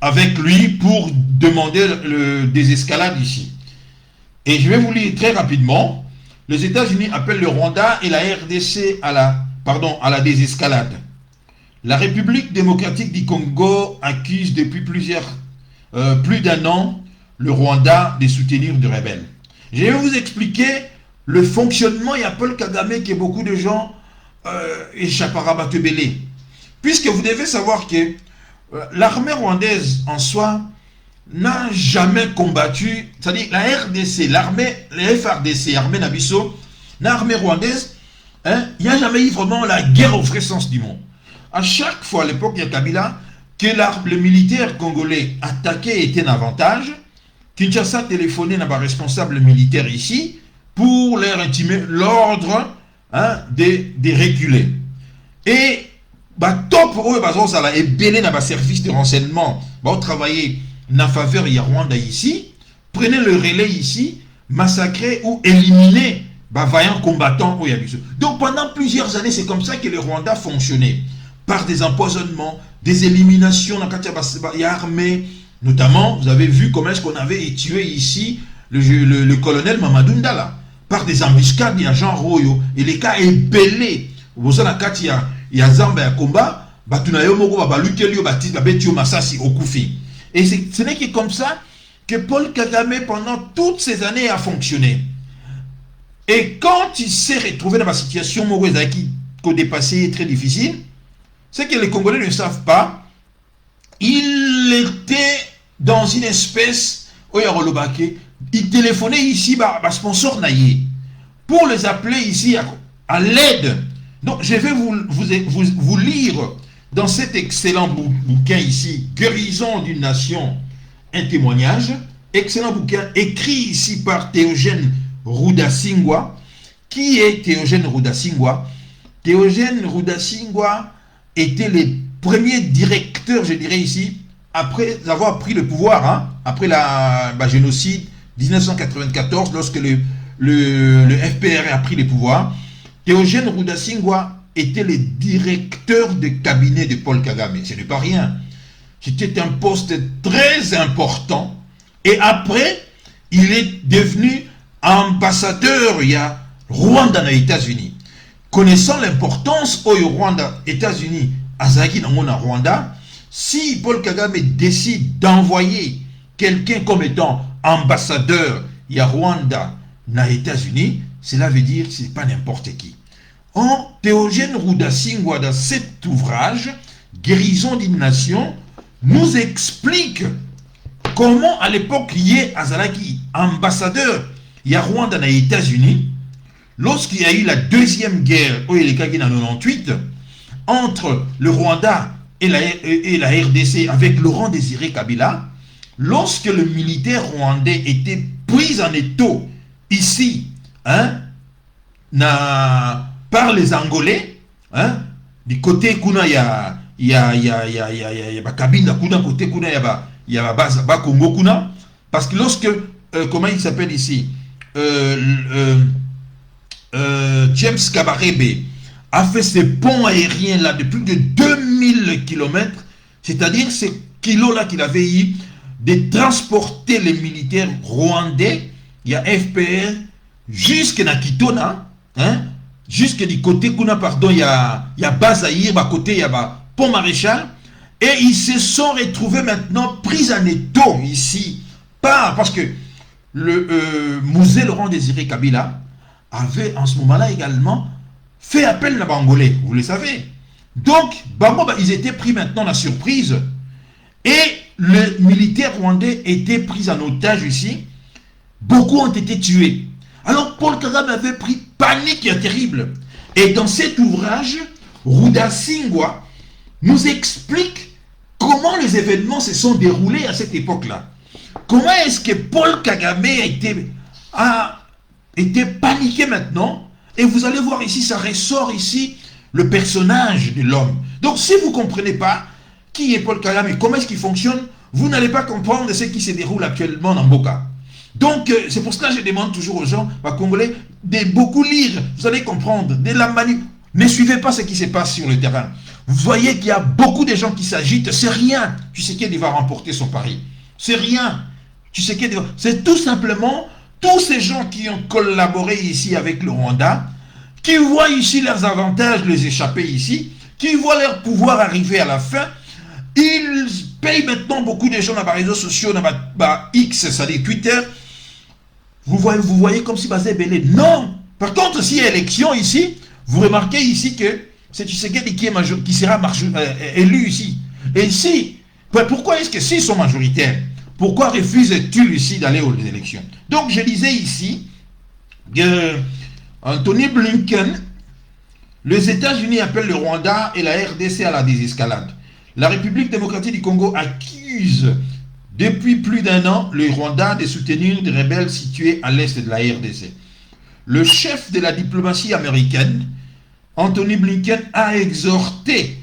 avec lui pour demander le désescalade ici. Et je vais vous lire très rapidement. Les États-Unis appellent le Rwanda et la RDC à la désescalade. La République démocratique du Congo accuse depuis plus d'un an le Rwanda de soutenir des rebelles. Je vais vous expliquer le fonctionnement. Il y a Paul Kagame que beaucoup de gens échappent à Rabatebele. Puisque vous devez savoir que l'armée rwandaise en soi n'a jamais combattu, c'est-à-dire la RDC, les FRDC, l'armée Nabisso, l'armée rwandaise, hein, il n'y a jamais eu vraiment la guerre au vrai sens du mot. À chaque fois, à l'époque de Kabila, que le militaire congolais attaquait était un avantage, Kinshasa téléphonait à un responsable militaire ici pour leur intimer l'ordre, hein, de reculer. Et top pour eux, ça a ébélé dans le service de renseignement, travailler en faveur de Rwanda ici, prenez le relais ici, massacrer ou éliminer vaillants combattants. Donc pendant plusieurs années, c'est comme ça que le Rwanda fonctionnait. Par des empoisonnements, des éliminations dans l'armée. Notamment, vous avez vu comment est-ce qu'on avait tué ici le colonel Mamadou Ndala. Par des embuscades, il y a Jean Royo. Et les cas ébellés. Vous avez il y a Zamba et Komba, et ce n'est que comme ça que Paul Kagame, pendant toutes ces années, a fonctionné. Et quand il s'est retrouvé dans la situation qui a dépassé très difficile, c'est que les Congolais ne savent pas, il était dans une espèce, il téléphonait ici, sponsor naïe, pour les appeler ici à l'aide. Donc, je vais vous lire dans cet excellent bouquin ici, Guérison d'une nation, un témoignage. Excellent bouquin écrit ici par Théogène Rudasingwa. Qui est Théogène Rudasingwa? Théogène Rudasingwa était le premier directeur, je dirais ici, après avoir pris le pouvoir, hein, après le génocide 1994, lorsque le FPR a pris le pouvoir, Théogène Rudasingwa était le directeur de cabinet de Paul Kagame. Ce n'est pas rien. C'était un poste très important. Et après, il est devenu ambassadeur, il y a Rwanda aux États-Unis. Connaissant l'importance au Rwanda, États-Unis, Azaki dans Rwanda, si Paul Kagame décide d'envoyer quelqu'un comme étant ambassadeur, il y a Rwanda aux États-Unis, cela veut dire que ce n'est pas n'importe qui. En Théogène Rudasingwa, dans cet ouvrage, Guérison d'une nation, nous explique comment à l'époque lié à Azalaki, ambassadeur, il y a Rwanda aux États-Unis, lorsqu'il y a eu la deuxième guerre au Elekagi en 98, entre le Rwanda et la RDC avec Laurent Désiré Kabila, lorsque le militaire rwandais était pris en étau ici, hein, par les Angolais, hein, du côté Kuna, il y a Kabila, Kuna, côté Kuna, il y a Congo Kuna, parce que lorsque, comment il s'appelle ici, James Kabarebe a fait ces ponts aériens là de plus de 2000 km, c'est-à-dire ces kilos-là qu'il avait eu de transporter les militaires rwandais, il y a FPR, jusqu'à Kitona, hein, jusqu'à du côté Kuna, pardon, il y a Bazaïr, à côté, il y a Pont Maréchal, et ils se sont retrouvés maintenant pris en étau ici, parce que le musée Laurent Désiré Kabila avait en ce moment-là également fait appel à Bangolais, vous le savez. Donc, ils étaient pris maintenant la surprise, et les militaires rwandais étaient pris en otage ici, beaucoup ont été tués. Alors Paul Kagame avait pris panique terrible. Et dans cet ouvrage, Rudasingwa nous explique comment les événements se sont déroulés à cette époque-là. Comment est-ce que Paul Kagame a été paniqué maintenant? Et vous allez voir ici, ça ressort ici, le personnage de l'homme. Donc si vous ne comprenez pas qui est Paul Kagame et comment est-ce qu'il fonctionne, vous n'allez pas comprendre ce qui se déroule actuellement dans Mboka. Donc, c'est pour cela que je demande toujours aux gens, aux Congolais, de beaucoup lire. Vous allez comprendre. De la ne suivez pas ce qui se passe sur le terrain. Vous voyez qu'il y a beaucoup de gens qui s'agitent. C'est rien. Tu sais qu'il va remporter son pari. C'est rien. Tu sais qu'il va... C'est tout simplement tous ces gens qui ont collaboré ici avec le Rwanda, qui voient ici leurs avantages les échapper ici, qui voient leur pouvoir arriver à la fin. Ils payent maintenant beaucoup de gens dans les réseaux sociaux, dans X, c'est-à-dire Twitter. Vous voyez comme si basé belé. Non. Par contre, s'il y a élection ici, vous remarquez ici que c'est Tshisekedi qui sera élu ici. Et ici, pourquoi est-ce que s'ils sont majoritaires, pourquoi refusent-ils ici d'aller aux élections? Donc, je disais ici que Anthony Blinken, les États-Unis appellent le Rwanda et la RDC à la désescalade. La République démocratique du Congo accuse depuis plus d'un an le Rwanda de soutenir des rebelles situés à l'est de la RDC. Le chef de la diplomatie américaine, Anthony Blinken, a exhorté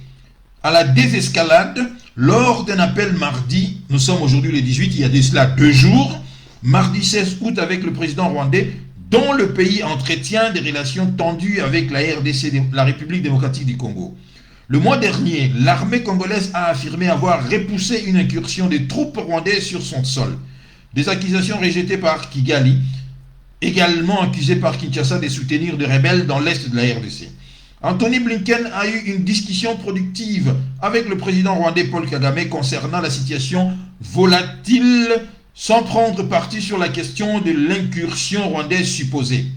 à la désescalade lors d'un appel mardi, nous sommes aujourd'hui le 18, il y a de cela 2 jours, mardi 16 août avec le président rwandais, dont le pays entretient des relations tendues avec la RDC, la République démocratique du Congo. Le mois dernier, l'armée congolaise a affirmé avoir repoussé une incursion des troupes rwandaises sur son sol. Des accusations rejetées par Kigali, également accusé par Kinshasa de soutenir des rebelles dans l'est de la RDC. Anthony Blinken a eu une discussion productive avec le président rwandais Paul Kagame concernant la situation volatile, sans prendre parti sur la question de l'incursion rwandaise supposée.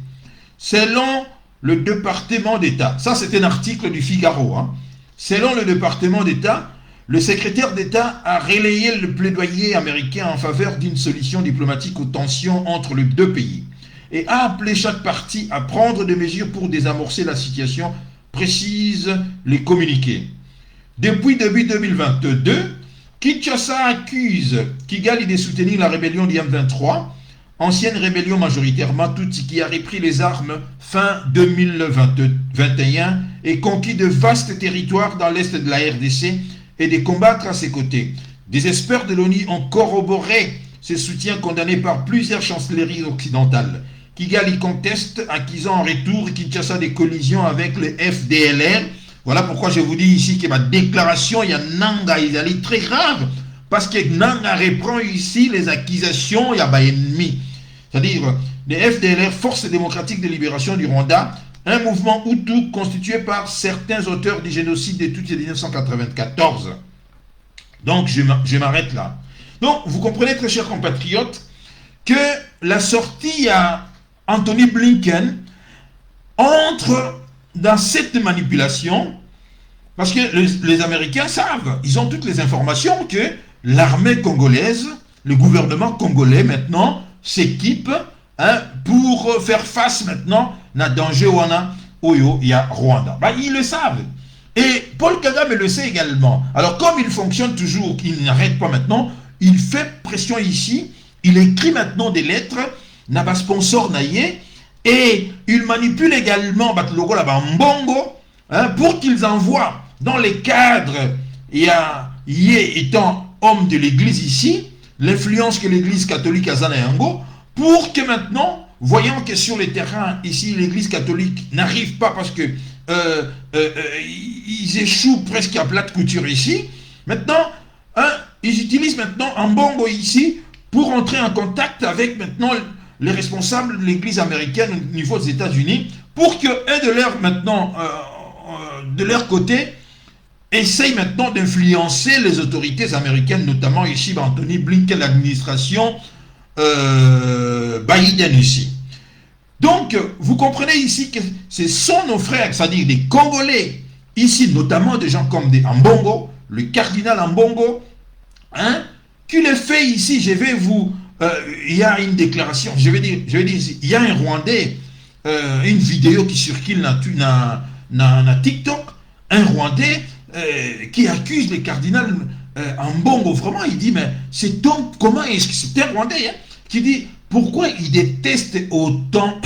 Selon le département d'État, ça c'est un article du Figaro, hein. Selon le département d'État, le secrétaire d'État a relayé le plaidoyer américain en faveur d'une solution diplomatique aux tensions entre les deux pays et a appelé chaque partie à prendre des mesures pour désamorcer la situation, précise les communiqués. Depuis début 2022, Kinshasa accuse Kigali de soutenir la rébellion du M23, ancienne rébellion majoritairement Tutsi qui a repris les armes fin 2021 et conquis de vastes territoires dans l'est de la RDC et de combattre à ses côtés. Des experts de l'ONU ont corroboré ces soutiens condamnés par plusieurs chancelleries occidentales. Kigali conteste, accusant en retour Kinshasa des collisions avec le FDLR. Voilà pourquoi je vous dis ici que ma déclaration, il y a Nanga, il est très grave. Parce que Nanga reprend ici les accusations, il y a un ennemi. C'est-à-dire, les FDLR, Forces démocratiques de libération du Rwanda, un mouvement Hutu constitué par certains auteurs du génocide de Tutsi de 1994. Donc, je m'arrête là. Donc, vous comprenez, très chers compatriotes, que la sortie à Anthony Blinken entre dans cette manipulation parce que les Américains savent, ils ont toutes les informations que l'armée congolaise, le gouvernement congolais maintenant s'équipe pour faire face maintenant à danger wana oyo il y a Rwanda. Bah, ils le savent. Et Paul Kagame le sait également. Alors comme il fonctionne toujours, il n'arrête pas maintenant, il fait pression ici, il écrit maintenant des lettres, n'a pas sponsor naïe, et il manipule également le logo là-bas Mbongo pour qu'ils envoient dans les cadres, étant homme de l'église ici, l'influence que l'église catholique a Zanayango, pour que maintenant, voyant que sur les terrains ici, l'église catholique n'arrive pas parce que ils échouent presque à plate couture ici, maintenant, ils utilisent maintenant Mbongo ici pour entrer en contact avec maintenant les responsables de l'église américaine au niveau des États-Unis pour qu'un de leurs maintenant, de leur côté, essaye maintenant d'influencer les autorités américaines, notamment ici Anthony Blinken, l'administration Biden ici. Donc, vous comprenez ici que ce sont nos frères, c'est-à-dire des Congolais, ici notamment des gens comme des Mbongo, le cardinal Mbongo, qui le fait ici, je vais vous... il y a une déclaration, je vais dire ici, il y a un Rwandais, une vidéo qui circule dans TikTok, un Rwandais qui accuse le cardinal Mbongo, vraiment, il dit, mais cet homme, comment est-ce que c'est un Rwandais, qui dit, pourquoi il déteste autant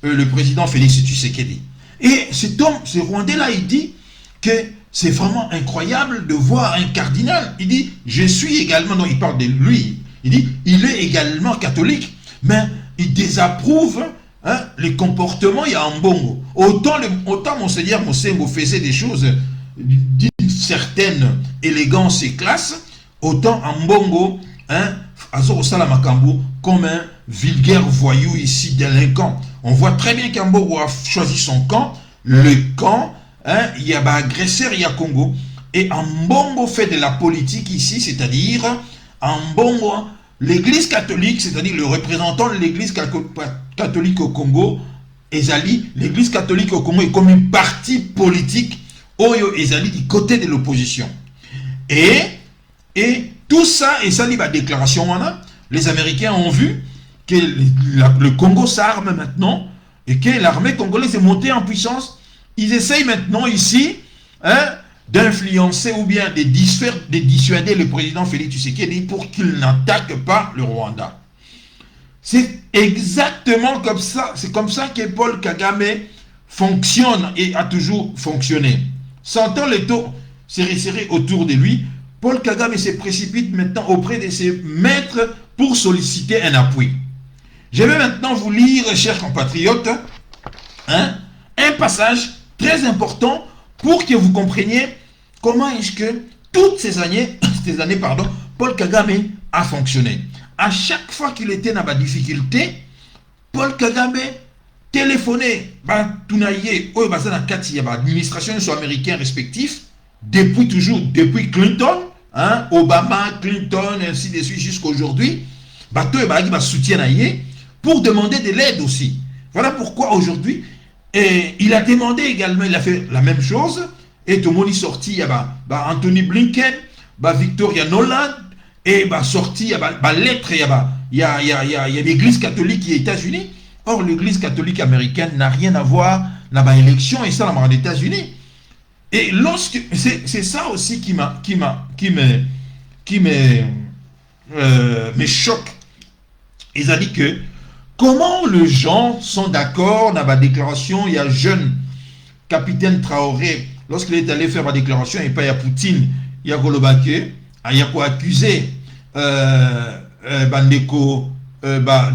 le président Félix Tshisekedi. Et cet homme, ce Rwandais-là, il dit que c'est vraiment incroyable de voir un cardinal. Il dit, je suis également, non, il parle de lui, il dit, il est également catholique, mais il désapprouve les comportements, il y a Mbongo. Autant Monseigneur Mosengo faisait des choses d'une certaine élégance et classe, autant Mbongo, Azoro Salamakambo, comme un vulgaire voyou ici, délinquant. On voit très bien qu'Mbongo a choisi son camp, le camp, il y a agresseur, il y a Congo. Et Mbongo fait de la politique ici, c'est-à-dire Mbongo, l'église catholique, c'est-à-dire le représentant de l'église catholique au Congo, Ezali, l'église catholique au Congo est comme une partie politique, Oyo Ezali du côté de l'opposition. Et tout ça, et ça dit la déclaration, les Américains ont vu que le Congo s'arme maintenant et que l'armée congolaise est montée en puissance. Ils essayent maintenant ici d'influencer ou bien de dissuader le président Félix Tshisekedi pour qu'il n'attaque pas le Rwanda. C'est exactement comme ça, c'est comme ça que Paul Kagame fonctionne et a toujours fonctionné. Sentant les taux se resserrer autour de lui, Paul Kagame se précipite maintenant auprès de ses maîtres pour solliciter un appui. Je vais maintenant vous lire, chers compatriotes, un passage très important pour que vous compreniez comment est-ce que toutes ces années, Paul Kagame a fonctionné. À chaque fois qu'il était dans la difficulté, Paul Kagame téléphonait l'administration américaine respective, depuis Clinton, Obama, Clinton, ainsi de suite jusqu'à aujourd'hui, soutien pour demander de l'aide aussi. Voilà pourquoi aujourd'hui, il a demandé également, il a fait la même chose, et tout le monde est sorti, il y a Anthony Blinken, Victoria Noland, et sorti, il y a lettre, il y a l'église catholique qui est aux États-Unis. Or, l'église catholique américaine n'a rien à voir dans l'élection et ça dans les États-Unis. Et lorsque c'est ça aussi qui me choque. Ils ont dit que comment les gens sont d'accord dans la déclaration. Il y a un jeune capitaine Traoré, lorsqu'il est allé faire la déclaration, et pas il y a Poutine, il y a Golobake, il y a quoi accuser Bandeko,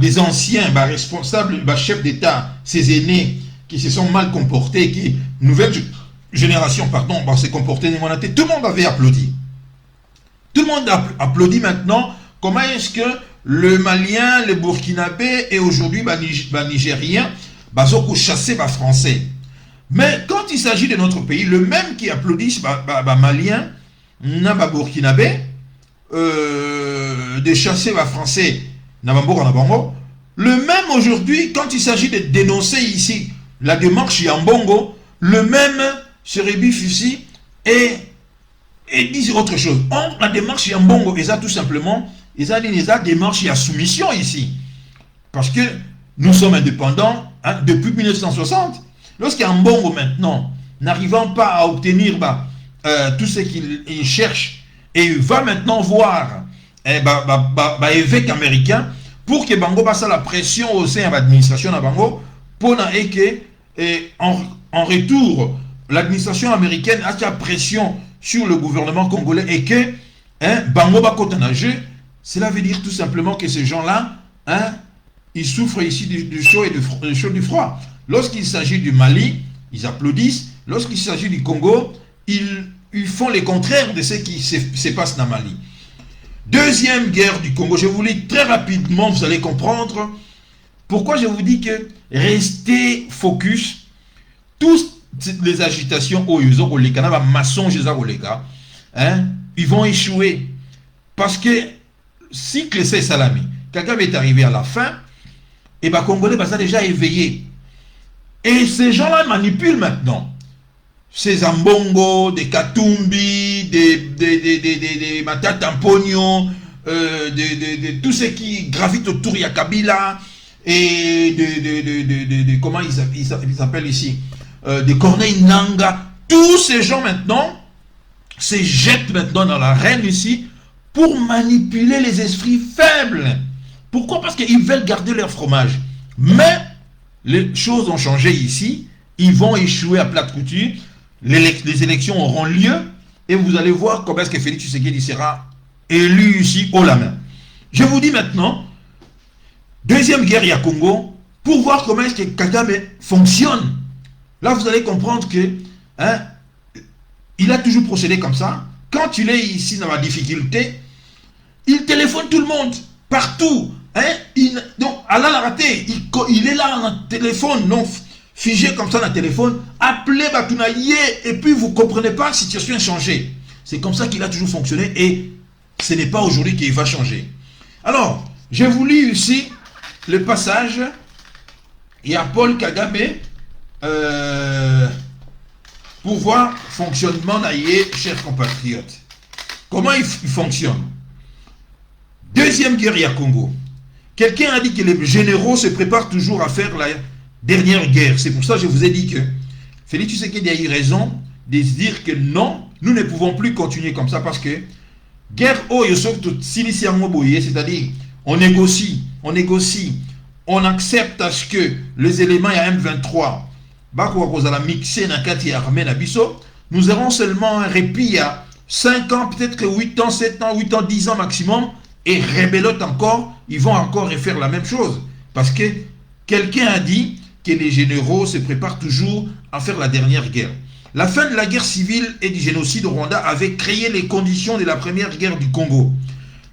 les anciens responsables, chefs d'État, ces aînés qui se sont mal comportés, qui, nouvelle génération, pardon, s'est comportée, tout le monde avait applaudi. Tout le monde applaudit maintenant. Comment est-ce que le Malien, le Burkinabé et aujourd'hui Nigérien, ont chassé les Français. Mais quand il s'agit de notre pays, le même qui applaudit Malien, Burkinabé, de chasser les Français, le même aujourd'hui, quand il s'agit de dénoncer ici la démarche Yambongo, le même se rebiffe ici et dit autre chose. La démarche Yambongo, et ça tout simplement, ils ont la démarche à soumission ici. Parce que nous sommes indépendants depuis 1960. Lorsqu'Yambongo maintenant, n'arrivant pas à obtenir tout ce qu'il cherche, et il va maintenant voir évêque américain pour que Bango passe la pression au sein de l'administration de Bango, pour que en retour, l'administration américaine a la pression sur le gouvernement congolais et que Bango va côté. Cela veut dire tout simplement que ces gens-là, ils souffrent ici du chaud et du froid. Lorsqu'il s'agit du Mali, ils applaudissent. Lorsqu'il s'agit du Congo, ils font le contraire de ce qui se passe dans le Mali. Deuxième guerre du Congo, je vous lis très rapidement, vous allez comprendre pourquoi je vous dis que restez focus. Toutes les agitations ils vont échouer. Parce que si c'est Salami, Kagame est arrivé à la fin, et Congolais ça déjà éveillé. Et ces gens-là manipulent maintenant. Ces Zambongo, des Katumbi, des Matata Mpogno, tous ceux qui gravitent autour de Kabila, et comment ils s'appellent ici, de Corneille Nanga. Tous ces gens maintenant se jettent maintenant dans l'arène ici pour manipuler les esprits faibles. Pourquoi? Parce qu'ils veulent garder leur fromage. Mais les choses ont changé ici. Ils vont échouer à plate couture. Les élections auront lieu. Et vous allez voir comment est-ce que Félix Tshisekedi sera élu ici haut la main. Je vous dis maintenant, deuxième guerre à Congo, pour voir comment est-ce que Kagame fonctionne. Là, vous allez comprendre que il a toujours procédé comme ça. Quand il est ici dans la difficulté, il téléphone tout le monde, partout. Donc, à la raté, il est là dans le téléphone, non figé comme ça dans le téléphone, appelez Batounaïe, et puis vous ne comprenez pas, la situation a changé. C'est comme ça qu'il a toujours fonctionné, et ce n'est pas aujourd'hui qu'il va changer. Alors, je vous lis ici le passage. Il y a Paul Kagame, pour voir fonctionnement naïe, chers compatriotes. Comment il fonctionne? Deuxième guerre à Congo. Quelqu'un a dit que les généraux se préparent toujours à faire la dernière guerre. C'est pour ça que je vous ai dit que Félix Tshisekedi a eu raison de se dire que non, nous ne pouvons plus continuer comme ça parce que guerre c'est-à-dire on négocie, on accepte à ce que les éléments à M23 nous aurons seulement un répit à 5 ans, peut-être que 8 ans, 7 ans, 8 ans, 10 ans maximum, et rebelote encore, ils vont encore refaire la même chose. Parce que quelqu'un a dit que les généraux se préparent toujours à faire la dernière guerre. La fin de la guerre civile et du génocide au Rwanda avait créé les conditions de la première guerre du Congo.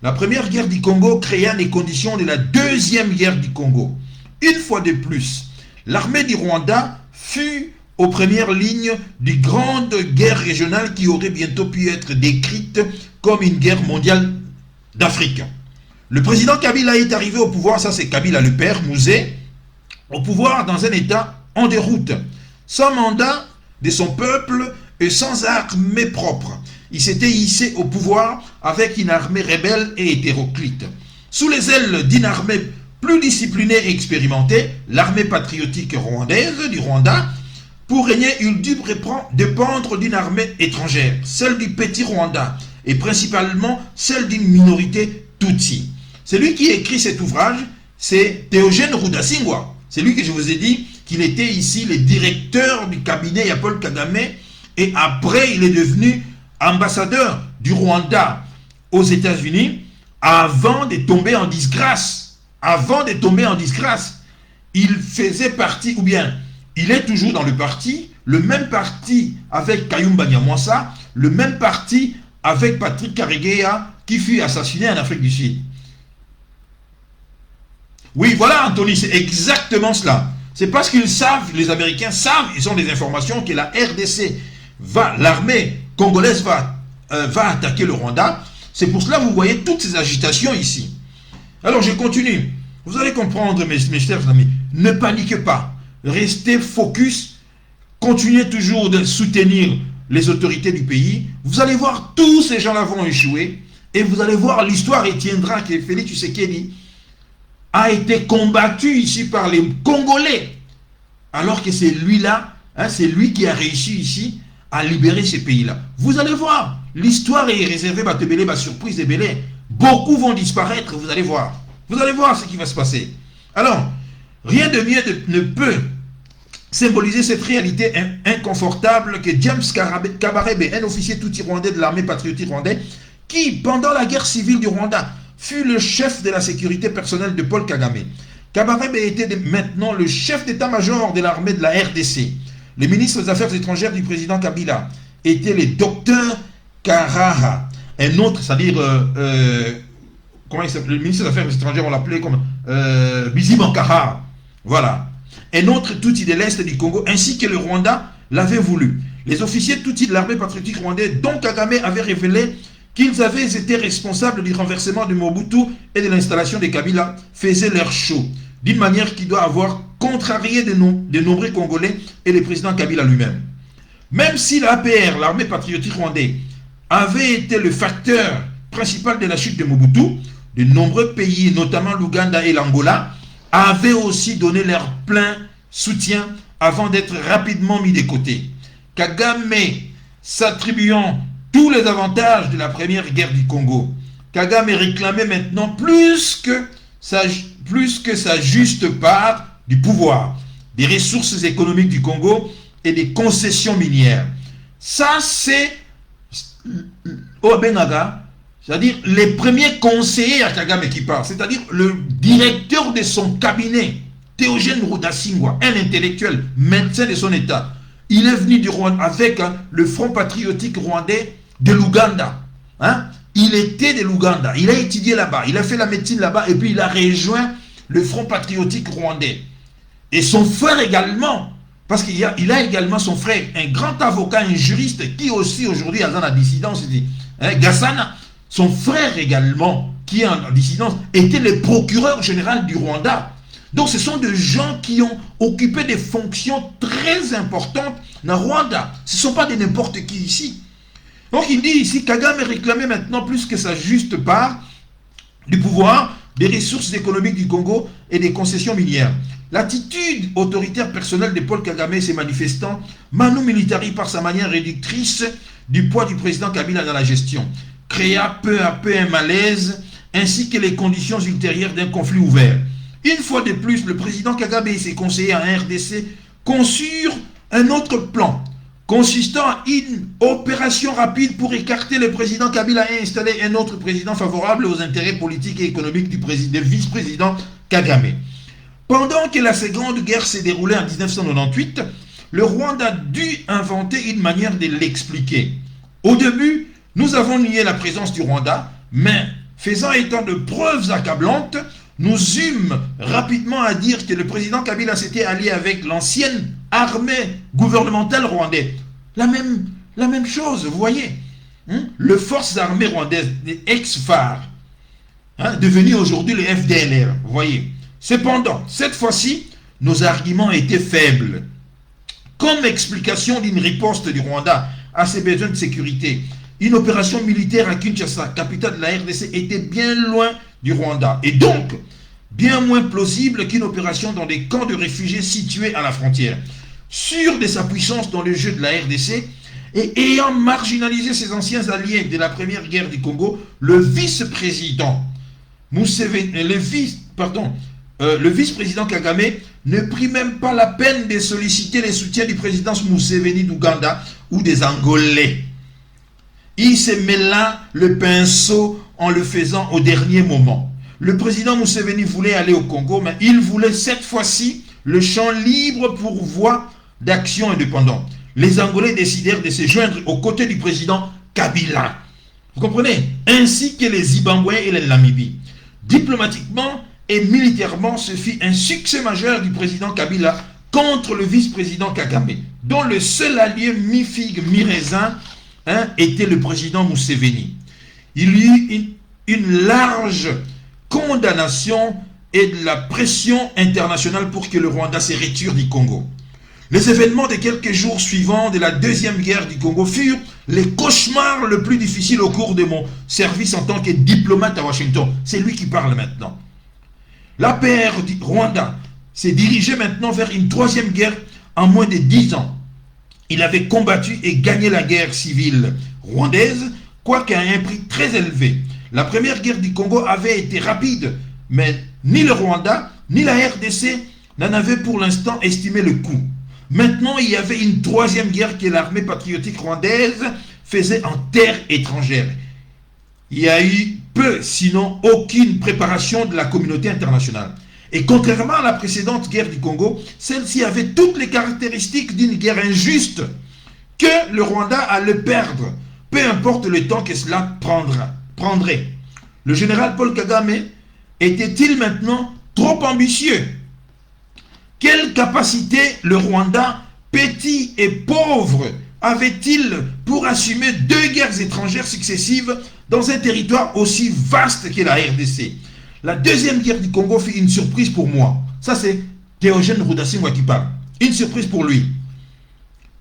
La première guerre du Congo créa les conditions de la deuxième guerre du Congo. Une fois de plus, l'armée du Rwanda fut aux premières lignes d'une grande guerre régionale qui aurait bientôt pu être décrite comme une guerre mondiale d'Afrique. Le président Kabila est arrivé au pouvoir, ça c'est Kabila le père, Mouzé, au pouvoir dans un état en déroute, sans mandat de son peuple et sans armée propre. Il s'était hissé au pouvoir avec une armée rebelle et hétéroclite. Sous les ailes d'une armée plus disciplinée et expérimentée, l'armée patriotique rwandaise du Rwanda, pour régner, il dut dépendre d'une armée étrangère, celle du petit Rwanda, et principalement celle d'une minorité Tutsi. Celui qui écrit cet ouvrage, c'est Théogène Rudasingwa. C'est lui que je vous ai dit qu'il était ici le directeur du cabinet à Paul Kagame, et après il est devenu ambassadeur du Rwanda aux États-Unis avant de tomber en disgrâce. Avant de tomber en disgrâce, il faisait partie, ou bien il est toujours dans le même parti avec Kayumba Nyamwasa, le même parti avec Patrick Karegeya qui fut assassiné en Afrique du Sud. Oui, voilà Anthony, c'est exactement cela. C'est parce qu'ils savent, les Américains savent, ils ont des informations que la RDC l'armée congolaise va attaquer le Rwanda. C'est pour cela que vous voyez toutes ces agitations ici. Alors je continue. Vous allez comprendre, mes chers amis, ne paniquez pas. Restez focus, continuez toujours de soutenir les autorités du pays. Vous allez voir, tous ces gens-là vont échouer. Et vous allez voir, l'histoire retiendra que Félix Tshisekedi a été combattu ici par les Congolais. Alors que c'est lui-là, c'est lui qui a réussi ici à libérer ces pays-là. Vous allez voir, l'histoire est réservée à Tebele, à surprise et Belé. Beaucoup vont disparaître, vous allez voir. Vous allez voir ce qui va se passer. Alors, rien de mieux ne peut symboliser cette réalité inconfortable que James Kabarebe, un officier tout-rwandais de l'armée patriotique rwandaise, qui, pendant la guerre civile du Rwanda, fut le chef de la sécurité personnelle de Paul Kagame. Kabarebe était maintenant le chef d'état-major de l'armée de la RDC. Les ministres des Affaires étrangères du président Kabila étaient les docteurs Karaha. Un autre, c'est-à-dire, comment il s'appelle, le ministre des Affaires étrangères, on l'appelait comme Bizi Bankara. Voilà. Un autre Tutsi de l'Est du Congo, ainsi que le Rwanda l'avait voulu. Les officiers Tutsi de l'armée patriotique rwandaise, dont Kagame avait révélé qu'ils avaient été responsables du renversement de Mobutu et de l'installation de Kabila, faisaient leur show, d'une manière qui doit avoir contrarié de nombreux Congolais et le président Kabila lui-même. Même si l'APR, l'armée patriotique rwandaise, avait été le facteur principal de la chute de Mobutu, de nombreux pays, notamment l'Ouganda et l'Angola, avaient aussi donné leur plein soutien avant d'être rapidement mis de côté. Kagame s'attribuant tous les avantages de la première guerre du Congo, Kagame réclamait maintenant plus que sa juste part du pouvoir, des ressources économiques du Congo et des concessions minières. Ça, c'est Obenaga, c'est-à-dire les premiers conseillers à Kagame qui parlent, c'est-à-dire le directeur de son cabinet, Théogène Rudasingwa, un intellectuel, médecin de son état. Il est venu du Rwanda avec le Front patriotique rwandais de l'Ouganda. Il était de l'Ouganda, il a étudié là-bas, il a fait la médecine là-bas et puis il a rejoint le Front patriotique rwandais. Et son frère également, parce qu'il a également son frère, un grand avocat, un juriste qui aussi aujourd'hui est dans la dissidence, Gassana, son frère également, qui est en dissidence, était le procureur général du Rwanda. Donc ce sont des gens qui ont occupé des fonctions très importantes dans le Rwanda. Ce ne sont pas de n'importe qui ici. Donc il dit ici, Kagame réclamait maintenant plus que sa juste part du pouvoir, des ressources économiques du Congo et des concessions minières. L'attitude autoritaire personnelle de Paul Kagame et ses manifestants manu militari par sa manière réductrice du poids du président Kabila dans la gestion, créa peu à peu un malaise ainsi que les conditions ultérieures d'un conflit ouvert. Une fois de plus, le président Kagame et ses conseillers en RDC conçurent un autre plan consistant en une opération rapide pour écarter le président Kabila et installer un autre président favorable aux intérêts politiques et économiques du vice-président Kagame. Pendant que la seconde guerre s'est déroulée en 1998, le Rwanda a dû inventer une manière de l'expliquer. Au début, nous avons nié la présence du Rwanda, mais faisant état de preuves accablantes, nous eûmes rapidement à dire que le président Kabila s'était allié avec l'ancienne armée gouvernementale rwandaise. La même chose, vous voyez. Le forces armées rwandaises, les ex-FAR, devenu aujourd'hui le FDLR, vous voyez. Cependant, cette fois-ci, nos arguments étaient faibles. Comme explication d'une riposte du Rwanda à ses besoins de sécurité, une opération militaire à Kinshasa, capitale de la RDC, était bien loin du Rwanda. Et donc, bien moins plausible qu'une opération dans des camps de réfugiés situés à la frontière. Sûr de sa puissance dans le jeu de la RDC et ayant marginalisé ses anciens alliés de la première guerre du Congo, le vice-président Kagame ne prit même pas la peine de solliciter les soutiens du président Museveni d'Ouganda ou des Angolais. Il se mêla le pinceau en le faisant au dernier moment. Le président Museveni voulait aller au Congo, mais il voulait cette fois-ci le champ libre pour voie d'action indépendante. Les Angolais décidèrent de se joindre aux côtés du président Kabila. Vous comprenez? Ainsi que les Zimbabwéens et les Namibies. Diplomatiquement et militairement, ce fut un succès majeur du président Kabila contre le vice-président Kagame, dont le seul allié mi-figue, mi-raisin était le président Museveni. Il y eut une large condamnation et de la pression internationale pour que le Rwanda se retire du Congo. Les événements des quelques jours suivants de la deuxième guerre du Congo furent les cauchemars le plus difficiles au cours de mon service en tant que diplomate à Washington. C'est lui qui parle maintenant. L'APR du Rwanda s'est dirigé maintenant vers une troisième guerre en moins de 10 ans. Il avait combattu et gagné la guerre civile rwandaise, quoiqu'à un prix très élevé. La première guerre du Congo avait été rapide, mais ni le Rwanda ni la RDC n'en avaient pour l'instant estimé le coût. Maintenant, il y avait une troisième guerre que l'armée patriotique rwandaise faisait en terre étrangère. Il y a eu peu, sinon aucune préparation de la communauté internationale. Et contrairement à la précédente guerre du Congo, celle-ci avait toutes les caractéristiques d'une guerre injuste que le Rwanda allait perdre, peu importe le temps que cela prendrait. Le général Paul Kagame était-il maintenant trop ambitieux? Quelle capacité le Rwanda, petit et pauvre, avait-il pour assumer 2 guerres étrangères successives dans un territoire aussi vaste que la RDC? La deuxième guerre du Congo fut une surprise pour moi. Ça, c'est Théogène Rudasingwa qui parle. Une surprise pour lui.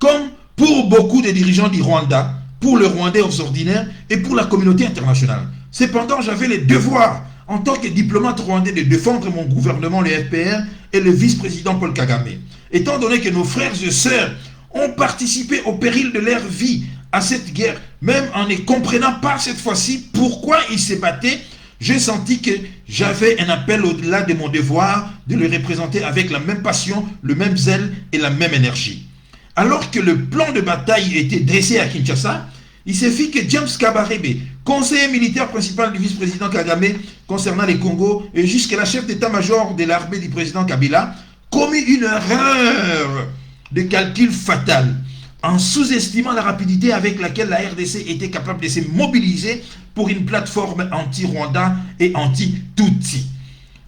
Comme pour beaucoup de dirigeants du Rwanda, pour le Rwandais ordinaire et pour la communauté internationale. Cependant, j'avais le devoir, en tant que diplomate rwandais, de défendre mon gouvernement, le FPR, et le vice-président Paul Kagame. Étant donné que nos frères et sœurs ont participé au péril de leur vie à cette guerre, même en ne comprenant pas cette fois-ci pourquoi ils se battaient, j'ai senti que j'avais un appel au-delà de mon devoir de le représenter avec la même passion, le même zèle et la même énergie. Alors que le plan de bataille était dressé à Kinshasa, il s'est fait que James Kabarebe, conseiller militaire principal du vice-président Kagame concernant les Congos et jusqu'à la chef d'état-major de l'armée du président Kabila, commis une erreur de calcul fatal en sous-estimant la rapidité avec laquelle la RDC était capable de se mobiliser pour une plateforme anti-Rwanda et anti-Tutsi.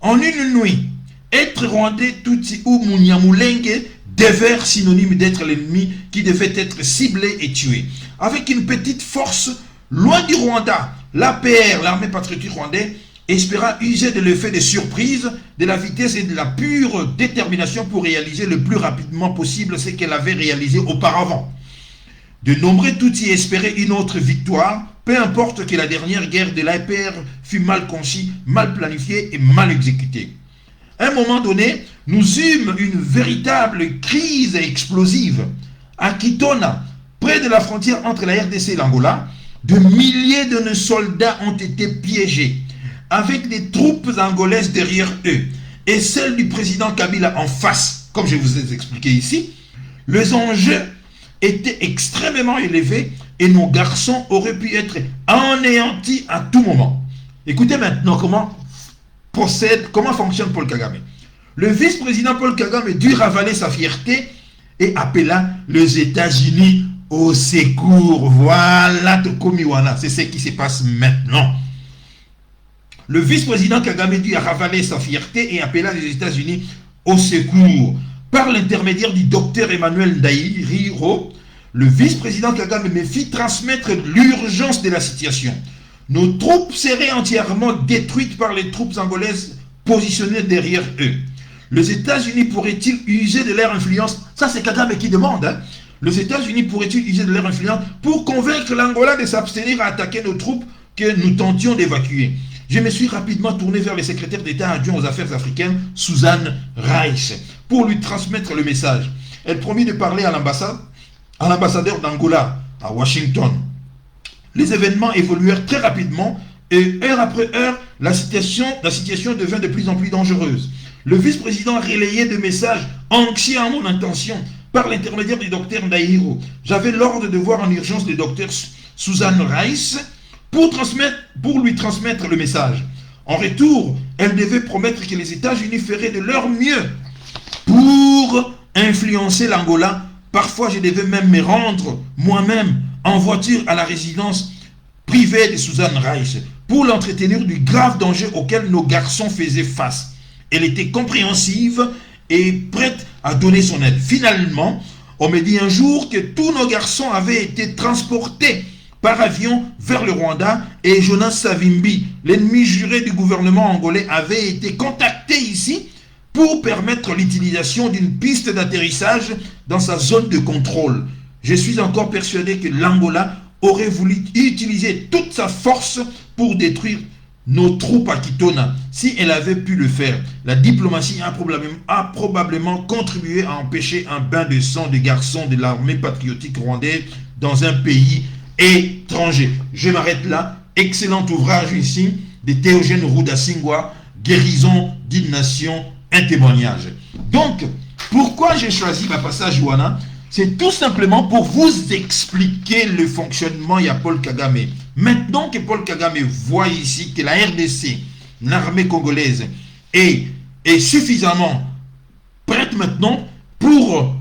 En une nuit, être Rwandais, Tutsi ou Munyamulenge devait synonyme d'être l'ennemi qui devait être ciblé et tué. Avec une petite force loin du Rwanda, l'APR, l'armée patriotique rwandaise, espéra user de l'effet de surprise, de la vitesse et de la pure détermination pour réaliser le plus rapidement possible ce qu'elle avait réalisé auparavant. De nombreux Tutsis espéraient une autre victoire, peu importe que la dernière guerre de l'APR fût mal conçue, mal planifiée et mal exécutée. À un moment donné, nous eûmes une véritable crise explosive. À Kitona, près de la frontière entre la RDC et l'Angola, de milliers de nos soldats ont été piégés, avec des troupes angolaises derrière eux, et celles du président Kabila en face, comme je vous ai expliqué ici. Les enjeux étaient extrêmement élevés et nos garçons auraient pu être anéantis à tout moment. Écoutez maintenant comment fonctionne Paul Kagame. Le vice-président Paul Kagame dut ravaler sa fierté et appela les États-Unis au secours. Voilà, Tokomiwana, c'est ce qui se passe maintenant. Le vice-président Kagame dut ravaler sa fierté et appela les États-Unis au secours. Par l'intermédiaire du docteur Emmanuel Ndairiro, le vice-président Kagame me fit transmettre l'urgence de la situation. Nos troupes seraient entièrement détruites par les troupes angolaises positionnées derrière eux. Les États-Unis pourraient-ils user de leur influence? Ça, c'est Kagame qui demande. Les États-Unis pourraient-ils user de leur influence pour convaincre l'Angola de s'abstenir à attaquer nos troupes que nous tentions d'évacuer? Je me suis rapidement tourné vers le secrétaire d'État adjoint aux affaires africaines, Suzanne Rice, pour lui transmettre le message. Elle promit de parler à l'ambassadeur d'Angola, à Washington. Les événements évoluèrent très rapidement et heure après heure, la situation devint de plus en plus dangereuse. Le vice-président relayait des messages anxieux à mon intention par l'intermédiaire du docteur Ndairiro. J'avais l'ordre de voir en urgence le docteur Suzanne Rice pour lui transmettre le message. En retour, elle devait promettre que les États-Unis feraient de leur mieux pour influencer l'Angola. Parfois, je devais même me rendre moi-même en voiture à la résidence privée de Susan Rice pour l'entretenir du grave danger auquel nos garçons faisaient face. Elle était compréhensive et prête à donner son aide. Finalement, on me dit un jour que tous nos garçons avaient été transportés par avion vers le Rwanda et Jonas Savimbi, l'ennemi juré du gouvernement angolais, avait été contacté ici pour permettre l'utilisation d'une piste d'atterrissage dans sa zone de contrôle. Je suis encore persuadé que l'Angola aurait voulu utiliser toute sa force pour détruire nos troupes à Kitona. Si elle avait pu le faire, la diplomatie a probablement contribué à empêcher un bain de sang des garçons de l'armée patriotique rwandaise dans un pays étranger. Je m'arrête là. Excellent ouvrage ici de Théogène Rudasingwa, Guérison d'une nation, un témoignage. Donc, pourquoi j'ai choisi ma passage Wana? C'est tout simplement pour vous expliquer le fonctionnement de Paul Kagame. Maintenant que Paul Kagame voit ici que la RDC, l'armée congolaise, est suffisamment prête maintenant pour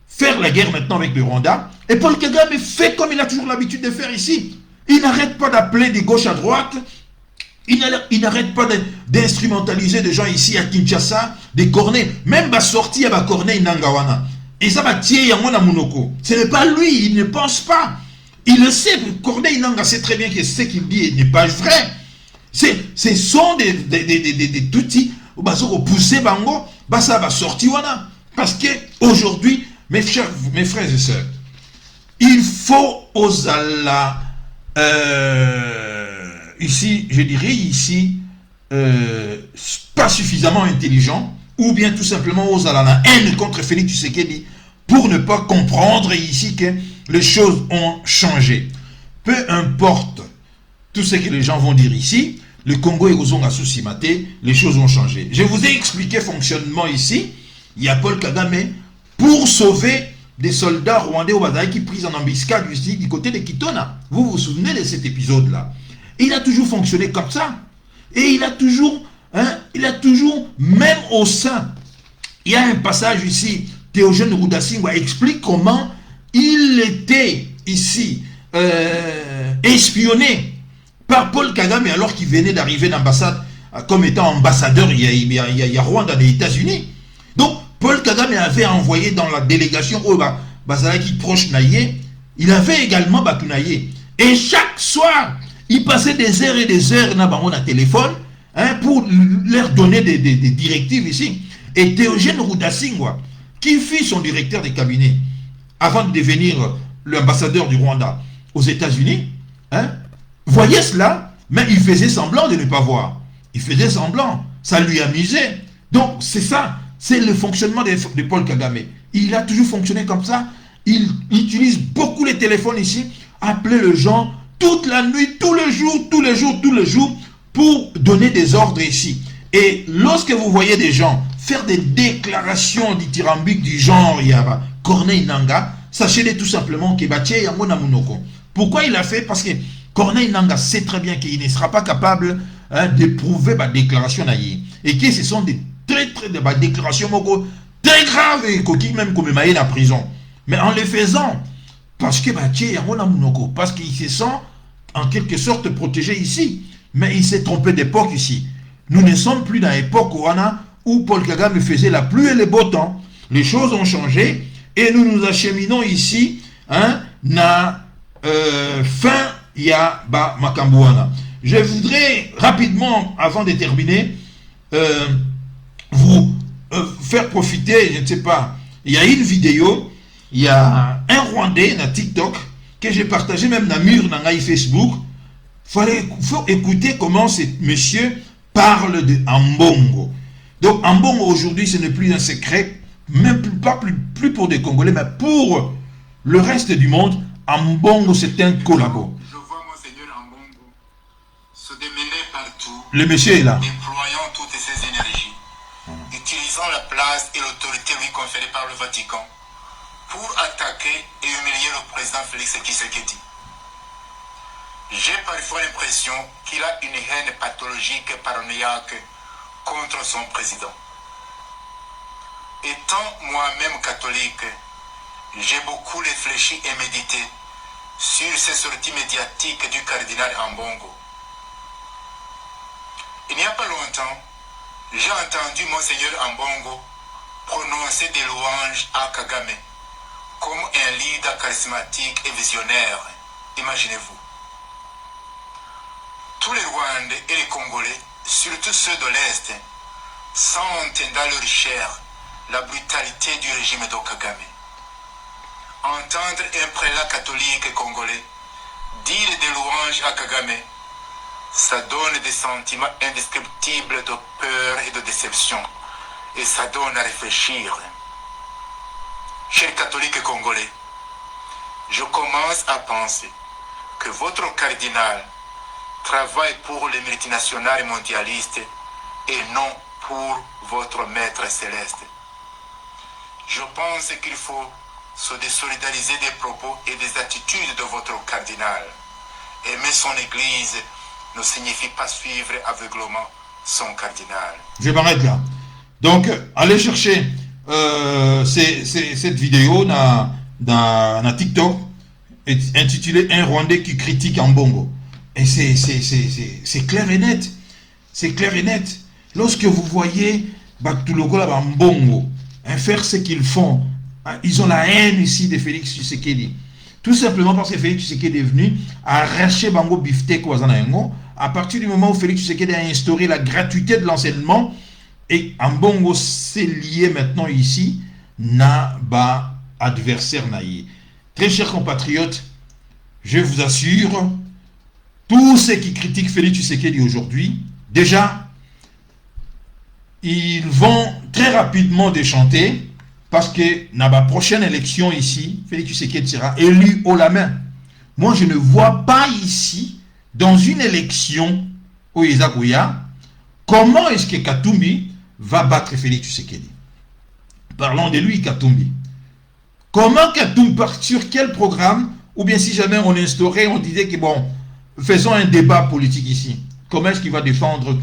faire la guerre maintenant avec le Rwanda, et Paul Kagame fait comme il a toujours l'habitude de faire ici. Il n'arrête pas d'appeler de gauche à droite, il n'arrête pas d'instrumentaliser des gens ici à Kinshasa, des cornets, même ma sortie à ma cornet Nangawana. Et ça va tirer à Munoko. Ce n'est pas lui, il ne pense pas. Il le sait, Corneille Nanga sait très bien que ce qu'il dit n'est pas vrai. Ce sont des toutis, pousser bango, ça va sortir wana. Parce que aujourd'hui, mes frères et sœurs, il faut aux Allah, ici, je dirais ici, pas suffisamment intelligent, ou bien tout simplement aux Allah, haine contre Félix Tshisekedi, pour ne pas comprendre ici que les choses ont changé. Peu importe tout ce que les gens vont dire ici, le Congo est aux ondes à sous-cimaté, les choses ont changé. Je vous ai expliqué le fonctionnement ici. Il y a Paul Kagame pour sauver des soldats rwandais au Badaï qui pris en embuscade ici du côté de Kitona. Vous vous souvenez de cet épisode-là? Il a toujours fonctionné comme ça. Et il a toujours, même au sein, il y a un passage ici, Théogène Rudasingwa explique comment il était ici espionné par Paul Kagame alors qu'il venait d'arriver d'ambassade comme étant ambassadeur, il y a Rwanda des États-Unis. Donc, Paul Kagame avait envoyé dans la délégation au Bazalaki proche Naye, il avait également Batunaye. Et chaque soir, il passait des heures et des heures dans le téléphone pour leur donner des directives ici. Et Théogène Rudasingwa, qui fut son directeur de cabinet avant de devenir l'ambassadeur du Rwanda aux États-Unis, voyait cela, mais il faisait semblant de ne pas voir. Il faisait semblant, ça lui amusait. Donc c'est ça, c'est le fonctionnement de Paul Kagame. Il a toujours fonctionné comme ça. Il utilise beaucoup les téléphones ici, appeler les gens toute la nuit, tous les jours, pour donner des ordres ici. Et lorsque vous voyez des gens faire des déclarations dithyrambiques du genre, il y a Corneille Nanga, sachez tout simplement que Baché Yamona Munoko. Pourquoi il a fait? Parce que Corneille Nanga sait très bien qu'il ne sera pas capable d'éprouver ma déclaration naïe. Et que ce sont des déclarations très graves et qui même comme maïe la prison. Mais en les faisant, parce que Baché Yamona Munoko, parce qu'il se sent en quelque sorte protégé ici. Mais il s'est trompé d'époque ici. Nous ne sommes plus dans l'époque où Paul Kagame faisait la pluie et le beau temps. Les choses ont changé et nous nous acheminons ici na fin ya ba Makambouana. Je voudrais rapidement, avant de terminer, vous faire profiter, je ne sais pas, il y a une vidéo, il y a un Rwandais na TikTok que j'ai partagé même dans mur dans Facebook. Faut écouter comment ce monsieur parle de Ambongo. Donc Ambongo aujourd'hui ce n'est plus un secret, même plus pour des Congolais, mais pour le reste du monde. Ambongo c'est un collabo. Je vois Monseigneur Ambongo se démener partout. Le monsieur est là. Déployant toutes ses énergies, utilisant la place et l'autorité lui conférée par le Vatican pour attaquer et humilier le président Félix Tshisekedi. J'ai parfois l'impression qu'il a une haine pathologique paranoïaque contre son président. Étant moi-même catholique, j'ai beaucoup réfléchi et médité sur ces sorties médiatiques du cardinal Ambongo. Il n'y a pas longtemps, j'ai entendu Monseigneur Ambongo prononcer des louanges à Kagame comme un leader charismatique et visionnaire. Imaginez-vous. Tous les Rwandais et les Congolais, surtout ceux de l'Est, sentent dans leur chair la brutalité du régime de Kagame. Entendre un prélat catholique congolais dire des louanges à Kagame, ça donne des sentiments indescriptibles de peur et de déception. Et ça donne à réfléchir. Chers catholiques congolais, je commence à penser que votre cardinal travaille pour les multinationales mondialistes et non pour votre maître céleste. Je pense qu'il faut se désolidariser des propos et des attitudes de votre cardinal. Aimer son église ne signifie pas suivre aveuglément son cardinal. Je m'arrête là. Donc, allez chercher cette vidéo dans TikTok intitulée Un Rwandais qui critique Ambongo. Et c'est clair et net. C'est clair et net. Lorsque vous voyez Batulogola Ambongo faire ce qu'ils font, ils ont la haine ici de Félix Tshisekedi. Tout simplement parce que Félix Tshisekedi est venu arracher Bango Biftek Wazanayengo à partir du moment où Félix Tshisekedi a instauré la gratuité de l'enseignement. Et Ambongo s'est lié maintenant ici, n'a adversaire naïe. Très chers compatriotes, je vous assure, tous ceux qui critiquent Félix Tshisekedi aujourd'hui, déjà, ils vont très rapidement déchanter parce que dans la prochaine élection ici, Félix Tshisekedi sera élu haut la main. Moi, je ne vois pas ici, dans une élection au Izakuya, comment est-ce que Katumbi va battre Félix Tshisekedi. Parlons de lui, Katumbi. Comment Katumbi part sur quel programme? Ou bien si jamais on instaurait, on disait que bon, faisons un débat politique ici. Comment est-ce qu'il va défendre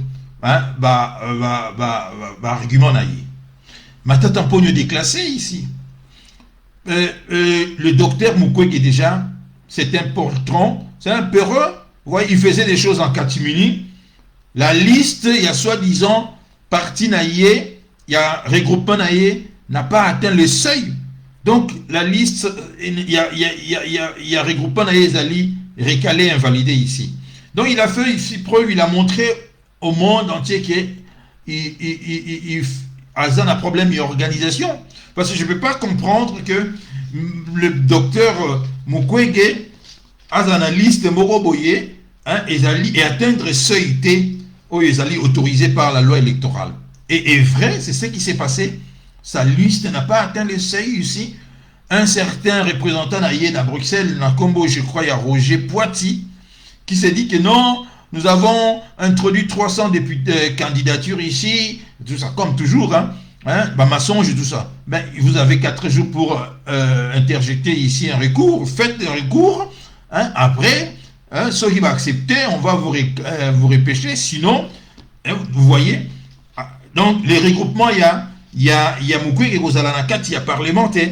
argument naïf? Matata Pogno déclassé ici. Le docteur Mukwege déjà, c'est un portron, c'est un peureux. Vous voyez, il faisait des choses en catimini. La liste, il y a soi-disant parti naïe, il y a regroupement naïe, n'a pas atteint le seuil. Donc, la liste, il y a regroupement naïe, Zali, récalé, invalidé ici. Donc, il a fait ici preuve, il a montré au monde entier qu'il a un problème d'organisation. Parce que je ne peux pas comprendre que le docteur Mukwege a une liste moroboye et atteindre seuil T autorisé par la loi électorale. Et vrai, c'est ce qui s'est passé. Sa liste n'a pas atteint le seuil ici. Un certain représentant à Bruxelles, dans Combo, je crois, il y a Roger Poiti, qui s'est dit que non, nous avons introduit 300 candidatures ici, tout ça, comme toujours, mensonge et tout ça. Ben, vous avez 4 jours pour interjecter ici un recours, faites un recours, après, ceux qui vont accepter, on va vous repêcher, sinon, vous voyez, donc les regroupements, il y a Mukwege et Rosalanakat, il y a parlementaire.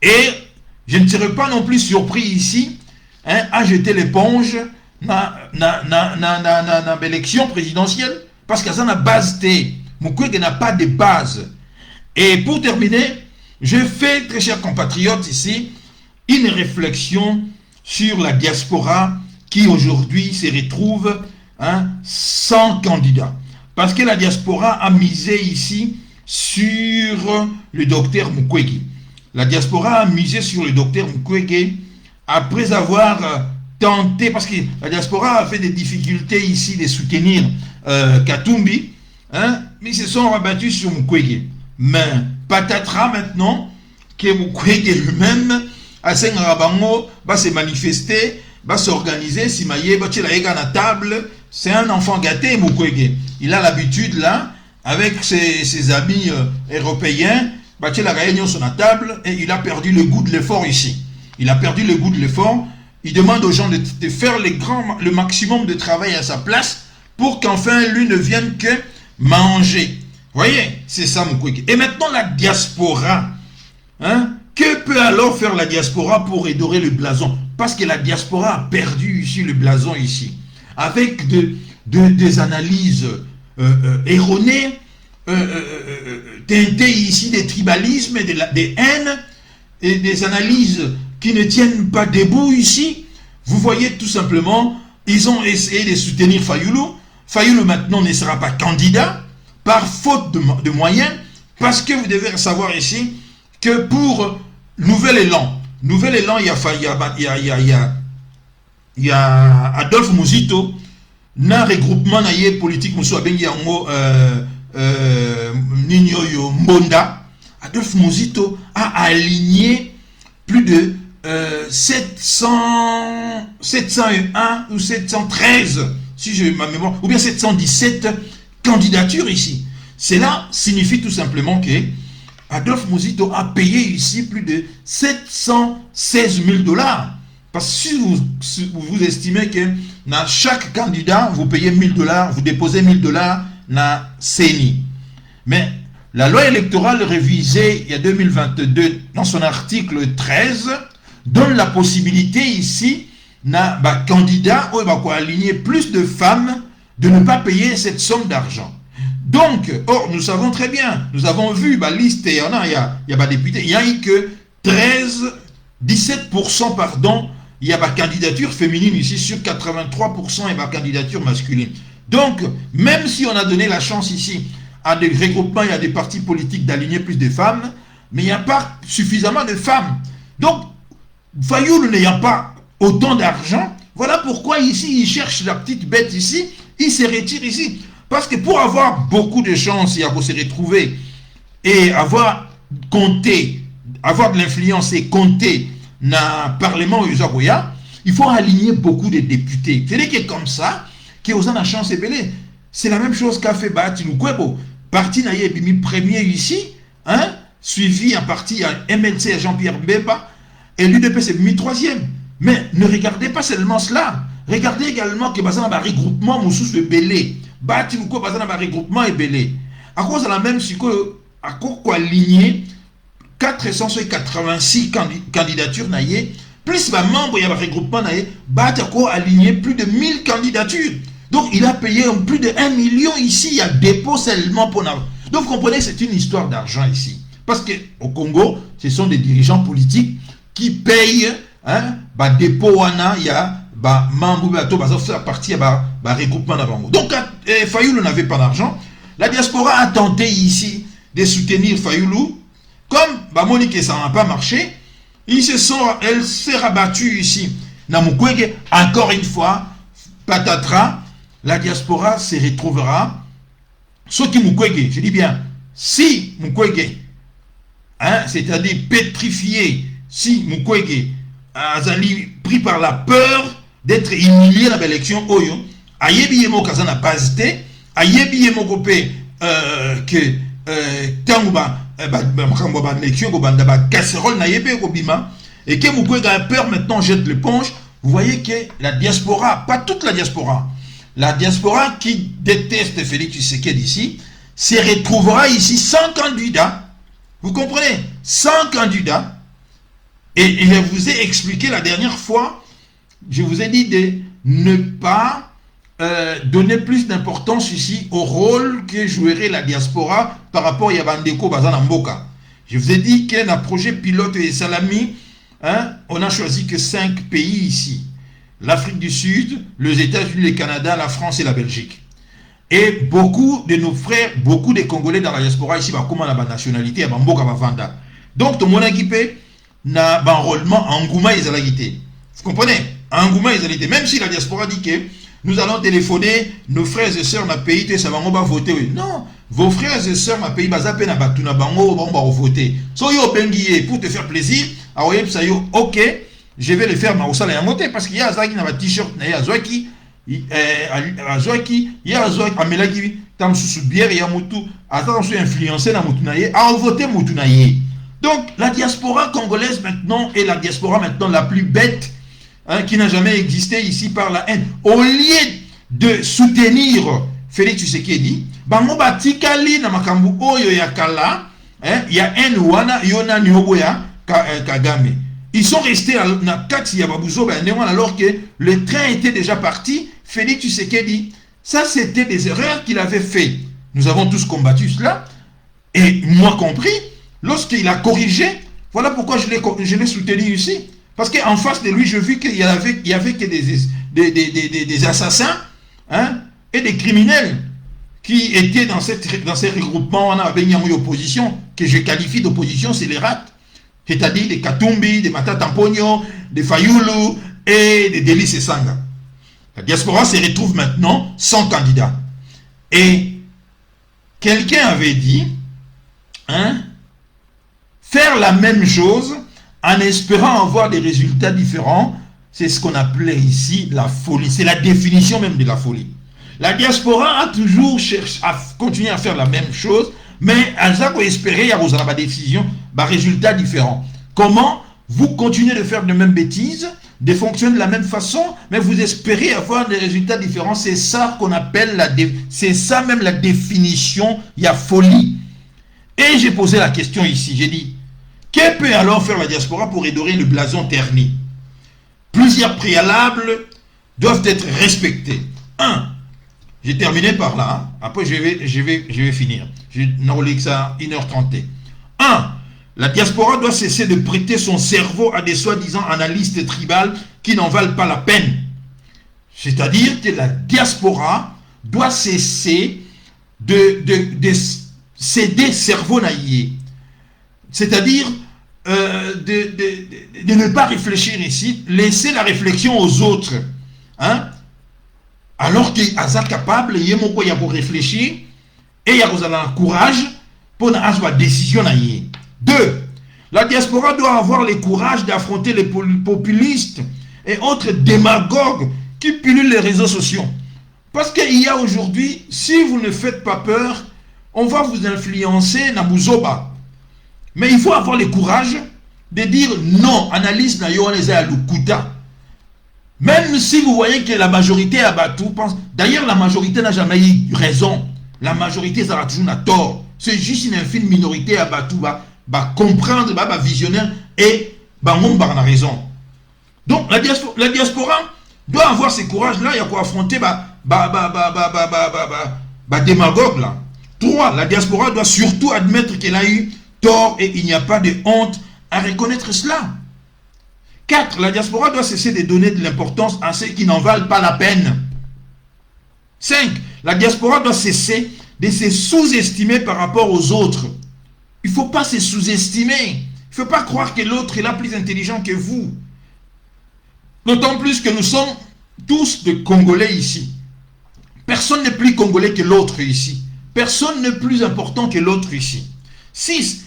Et je ne serais pas non plus surpris ici à jeter l'éponge dans l'élection présidentielle, parce que ça n'a base T. Mukwege n'a pas de base. Et pour terminer, je fais, très chers compatriotes ici, une réflexion sur la diaspora qui aujourd'hui se retrouve sans candidat. Parce que la diaspora a misé ici sur le docteur Mukwege. La diaspora a misé sur le docteur Mukwege après avoir tenté, parce que la diaspora a fait des difficultés ici de soutenir Katumbi, mais ils se sont rabattus sur Mukwege. Mais patatras maintenant que Mukwege lui-même à Sengharabango va se manifester, va s'organiser, si maïe, va tirer la table. C'est un enfant gâté, Mukwege. Il a l'habitude là, avec ses amis européens, la réunion sur la table, et il a perdu le goût de l'effort ici. Il a perdu le goût de l'effort. il demande aux gens de faire le maximum de travail à sa place pour qu'enfin lui ne vienne que manger. Vous voyez, c'est ça Mukwege. Et maintenant la diaspora. Hein? Que peut alors faire la diaspora pour redorer le blason? Parce que la diaspora a perdu ici le blason ici. Avec des analyses erronées, teintées ici des tribalismes, des haines, et des analyses qui ne tiennent pas debout ici. Vous voyez tout simplement, ils ont essayé de soutenir Fayoulou. Fayoulou maintenant ne sera pas candidat par faute de moyens, parce que vous devez savoir ici que pour Nouvel Élan, il y a Adolphe Muzito, na regroupement naie politique Moussou Abengi Yango Ninyoyo Mbonda. Adolphe Muzito a aligné plus de 701 ou 713, si je ma mémoire, ou bien 717 candidatures ici. Cela signifie tout simplement que Adolphe Muzito a payé ici plus de 716 000 $. Parce que si vous estimez que dans chaque candidat, vous payez 1 000 $, vous déposez 1 000 $ dans CENI. Mais la loi électorale révisée il y a 2022, dans son article 13, donne la possibilité ici, na candidat ou aligner plus de femmes, de ne pas payer cette somme d'argent. Donc, or, nous savons très bien, nous avons vu la liste, il y a députés, il y a eu que 17% pardon, il y a candidature féminine ici sur 83% et candidature masculine. Donc, même si on a donné la chance ici à des regroupements et à des partis politiques d'aligner plus de femmes, mais il n'y a pas suffisamment de femmes. Donc, Fayoulou n'ayant pas autant d'argent, voilà pourquoi ici, il cherche la petite bête ici, il se retire ici. Parce que pour avoir beaucoup de chances à se retrouver et avoir compté, avoir de l'influence et compter dans le Parlement au Usagoya, il faut aligner beaucoup de députés. C'est-à-dire que comme ça, qui ont la chance de belé. C'est la même chose qu'a fait Bahati Lukwebo. Parti naïe mis premier ici, hein, suivi en partie à MLC à Jean-Pierre Mbemba, et l'UDP s'est mis troisième. Mais ne regardez pas seulement cela. Regardez également que Bazan a un regroupement Moussous de Belé. Bahati Lukwebo Bazan a un regroupement et Belé. À cause de la même, à cause quoi aligné 486 candidatures naïe, plus les membres, il y a un regroupement naïe, Bahati a aligné plus de 1000 candidatures. Donc il a payé plus de 1 million ici, il y a dépôt seulement pour... Donc vous comprenez, c'est une histoire d'argent ici. Parce qu'au Congo, ce sont des dirigeants politiques qui payent, hein, dépôt, il y a membre, faire partie de regroupement d'avant. Donc Fayoulou n'avait pas d'argent. La diaspora a tenté ici de soutenir Fayoulou. Comme Monique, ça n'a pas marché, elle s'est rabattue ici. Dans Mukwege, encore une fois, patatras, la diaspora se retrouvera. Ce qui Mukwege, je dis bien, si Mukwege, hein, c'est-à-dire pétrifié, si Mukwege a pris par la peur d'être humilié dans l'élection, Oyo, ayebi yemo kazana basité, ayebi yemo kopé que Tangouba, l'élection, casserole naïebe kobima, et que Mukwege a peur maintenant jette l'éponge. Vous voyez que la diaspora, pas toute la diaspora qui déteste Félix Tshisekedi ici, se retrouvera ici sans candidat. Vous comprenez? Sans candidat. Et je vous ai expliqué la dernière fois, je vous ai dit de ne pas donner plus d'importance ici au rôle que jouerait la diaspora par rapport à Yabandeko Bazana Mboka. Je vous ai dit qu'il y a un projet pilote et Salami, hein, on a choisi que 5 pays ici. L'Afrique du Sud, les États-Unis, le Canada, la France et la Belgique. Et beaucoup de nos frères, beaucoup de Congolais dans la diaspora ici, comment la nationalité, à Mboka Bavanda. Donc, tout le monde a équipé, n'a pas enrôlement en Ngouma et Zalagité. Vous comprenez? En Ngouma et Zalagité. Même si la diaspora dit que nous allons téléphoner nos frères et sœurs dans le pays, et ça va voter. Oui. Non, vos frères et sœurs dans le pays, ils vont voter. So yo bengiye pour te faire plaisir, ok, je vais le faire, mais au salaire monter parce qu'il y a Zaki dans le t-shirt, il y a Zaki, il y a Zaki, Amelaki, tam sous bière, il y a Moutou, attends, je suis influencé dans Moutunaye, à voter Moutunaye. Donc, la diaspora congolaise maintenant est la diaspora maintenant la plus bête hein, qui n'a jamais existé ici par la haine. Au lieu de soutenir Félix Tshisekedi, bango batikali na makambu oyo ya kala, il y a un wana yona nyoboya Kagame. Ils sont restés na kati ya babuzo alors que le train était déjà parti. Félix Tshisekedi, ça c'était des erreurs qu'il avait fait. Nous avons tous combattu cela, et moi compris, lorsqu'il a corrigé, voilà pourquoi je l'ai soutenu ici. Parce qu'en face de lui, je vis qu'il y avait que des assassins, hein, et des criminels qui étaient dans ces regroupements avec une opposition, que je qualifie d'opposition, c'est les rats. C'est-à-dire des Katumbi, des Matata Mponyo, des Fayulu et des Délice Sanga. La diaspora se retrouve maintenant sans candidat. Et quelqu'un avait dit, hein, faire la même chose en espérant avoir des résultats différents, c'est ce qu'on appelait ici la folie. C'est la définition même de la folie. La diaspora a toujours cherché à continuer à faire la même chose, mais elle a espéré avoir des décisions, des résultats différents. Comment vous continuez de faire de mêmes bêtises, de fonctionner de la même façon, mais vous espérez avoir des résultats différents. C'est ça qu'on appelle c'est ça même la définition, il y a folie. Et j'ai posé la question ici, j'ai dit, que peut alors faire la diaspora pour redorer le blason terni? Plusieurs préalables doivent être respectés. 1. J'ai terminé par là, hein. Après je vais finir. J'ai n'enroulé que ça 1h30. 1. La diaspora doit cesser de prêter son cerveau à des soi-disant analystes tribales qui n'en valent pas la peine. C'est-à-dire que la diaspora doit cesser de céder cerveau naïe. C'est-à-dire de ne pas réfléchir ici, laisser la réflexion aux autres. Hein? Alors qu'il est capable, il y a pour réfléchir et il y a un courage pour avoir une décision. 2. La diaspora doit avoir le courage d'affronter les populistes et autres démagogues qui pullulent les réseaux sociaux. Parce qu'il y a aujourd'hui, si vous ne faites pas peur, on va vous influencer na buzoba. Mais il faut avoir le courage de dire non, analyse na yo les a lukuta. Même si vous voyez que la majorité a battu, d'ailleurs la majorité n'a jamais eu raison. La majorité ça a toujours tort. C'est juste une infime minorité à battu, va comprendre, va visionnaire et on a raison. Donc la diaspora doit avoir ce courage-là, il y a quoi affronter démagogue là. 3. La diaspora doit surtout admettre qu'elle a eu tort et il n'y a pas de honte à reconnaître cela. 4. La diaspora doit cesser de donner de l'importance à ceux qui n'en valent pas la peine. 5. La diaspora doit cesser de se sous-estimer par rapport aux autres. Il ne faut pas se sous-estimer. Il ne faut pas croire que l'autre est là plus intelligent que vous. D'autant plus que nous sommes tous des Congolais ici. Personne n'est plus Congolais que l'autre ici. Personne n'est plus important que l'autre ici. 6.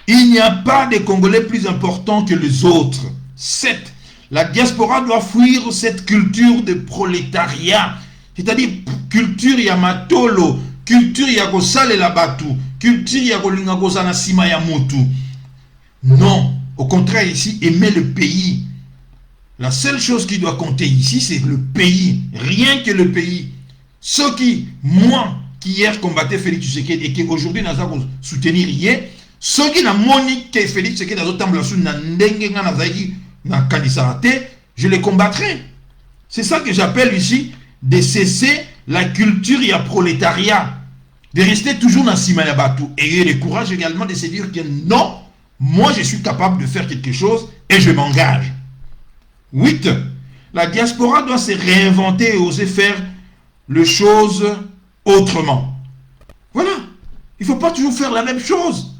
Il n'y a pas de Congolais plus importants que les autres. 7. La diaspora doit fuir cette culture de prolétariat. C'est-à-dire culture yamatolo, culture yagosale la batu, culture yagolingagosa na sima ya mutu. Non, au contraire ici, aimer le pays. La seule chose qui doit compter ici, c'est le pays. Rien que le pays. Ceux qui, moi, qui hier combattait Félix Tshisekedi et qui aujourd'hui n'a pas soutenir hier, ceux qui n'ont moni que Félix Tshisekedi n'a pas na candidat, je les combattrai. C'est ça que j'appelle ici de cesser la culture et le prolétariat. De rester toujours dans Simaya Batou. Et il y a le courage également de se dire que non, moi je suis capable de faire quelque chose et je m'engage. 8. La diaspora doit se réinventer et oser faire les choses autrement. Voilà. Il ne faut pas toujours faire la même chose.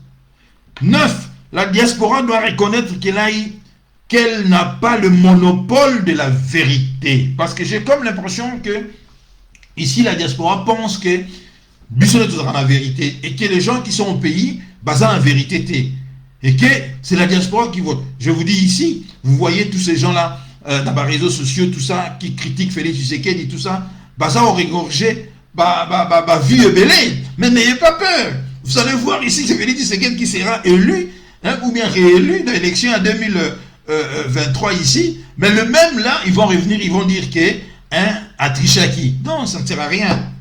9. La diaspora doit reconnaître qu'elle n'a pas le monopole de la vérité. Parce que j'ai comme l'impression que ici la diaspora pense que Bissonnet est dans la vérité et que les gens qui sont au pays basent en vérité. Et que c'est la diaspora qui vote. Je vous dis ici, vous voyez tous ces gens-là dans les réseaux sociaux, tout ça, qui critiquent Félix Tshisekedi, tout ça, ça ont régorgé, vie belé. Mais n'ayez pas peur. Vous allez voir ici, c'est Félix Tshisekedi qui sera élu, hein, ou bien réélu dans l'élection en 23 ici, mais le même là, ils vont revenir, ils vont dire que à Trichaki. Non, ça ne sert à rien.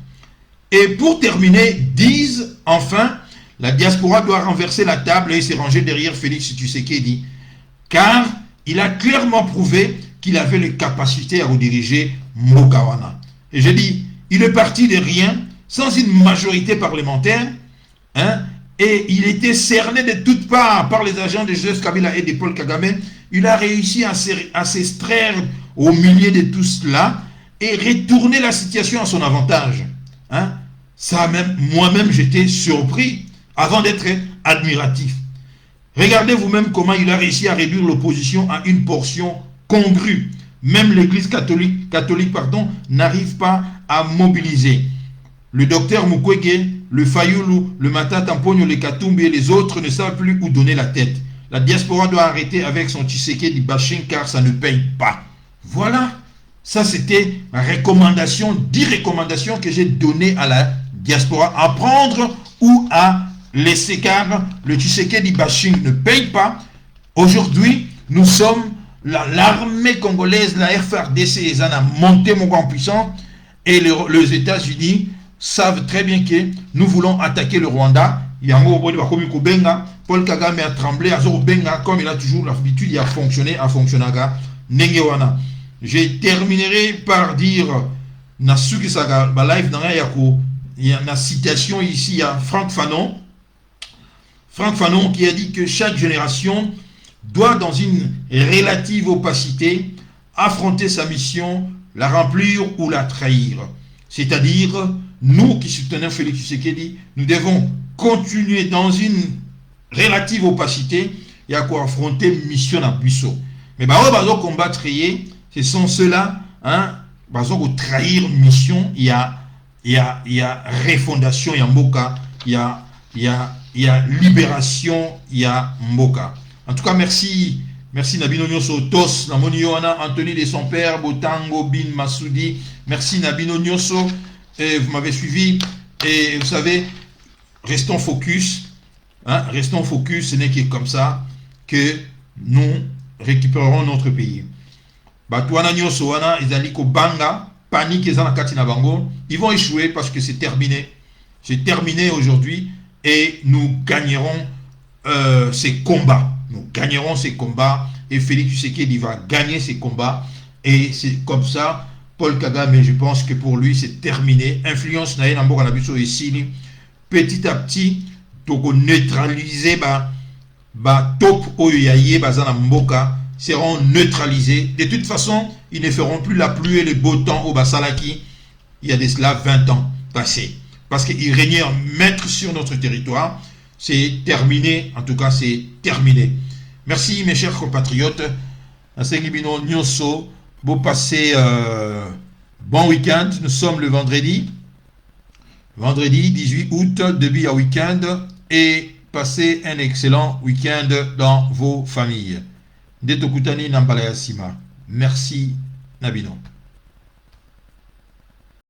Et pour terminer, disent enfin, la diaspora doit renverser la table et se ranger derrière Félix Tshisekedi, car il a clairement prouvé qu'il avait les capacités à rediriger Mokawana. Et je dis, il est parti de rien, sans une majorité parlementaire, et il était cerné de toutes parts par les agents de Joseph Kabila et de Paul Kagame. Il a réussi à s'extraire au milieu de tout cela et retourner la situation à son avantage. Ça même, moi-même, j'étais surpris avant d'être admiratif. Regardez vous-même comment il a réussi à réduire l'opposition à une portion congrue. Même l'Église catholique n'arrive pas à mobiliser. Le docteur Mukwege, le Fayoulou, le Matata Mponyo, le Katumbi et les autres ne savent plus où donner la tête. La diaspora doit arrêter avec son Tshisekedi bashing car ça ne paye pas. Voilà, ça c'était ma recommandation, 10 recommandations que j'ai données à la diaspora à prendre ou à laisser car le Tshisekedi bashing ne paye pas. Aujourd'hui, nous sommes l'armée congolaise, la FRDC, ils en ont monté mon grand puissant et les États-Unis savent très bien que nous voulons attaquer le Rwanda. Paul Kagame a tremblé, comme il a toujours l'habitude, il a fonctionné, Je terminerai par dire, il y a une citation ici, il y a Franck Fanon qui a dit que chaque génération doit, dans une relative opacité, affronter sa mission, la remplir ou la trahir. C'est-à-dire, nous qui soutenons Félix Tshisekedi, nous devons continuer dans une relative opacité et à quoi affronter mission à buisson. Mais combattre, ce sont ceux-là, trahir mission, il y a refondation, il y a Mboka, il y a libération, il y a Mboka. En tout cas, merci Nabino Nyoso, Tos, Namoniona, Anthony de son père, Botango, Bin, Massoudi. Merci Nabino Nyoso, vous m'avez suivi. Et vous savez, restons focus. Restons focus, ce n'est que comme ça que nous récupérerons notre pays. Batouana Nyoso, Wana, Izaliko Banga, panique, ils vont échouer parce que c'est terminé. C'est terminé aujourd'hui et nous gagnerons ces combats. Nous gagnerons ces combats et Félix Tshisekedi va gagner ces combats. Et c'est comme ça, Paul Kagame, je pense que pour lui, c'est terminé. Influence naïe n'amboka na biso ici. Petit à petit, toko neutraliser top oyaye bazana mboka seront neutralisés. De toute façon, ils ne feront plus la pluie et le beau temps au Basalaki. Il y a de cela 20 ans passés. Parce qu'ils régnaient en maître sur notre territoire. C'est terminé, en tout cas c'est terminé. Merci mes chers compatriotes. Vous passez bon week-end. Nous sommes le vendredi 18 août, début à week-end. Et passez un excellent week-end dans vos familles. Detokutani Nambalaya Sima. Merci Nabino.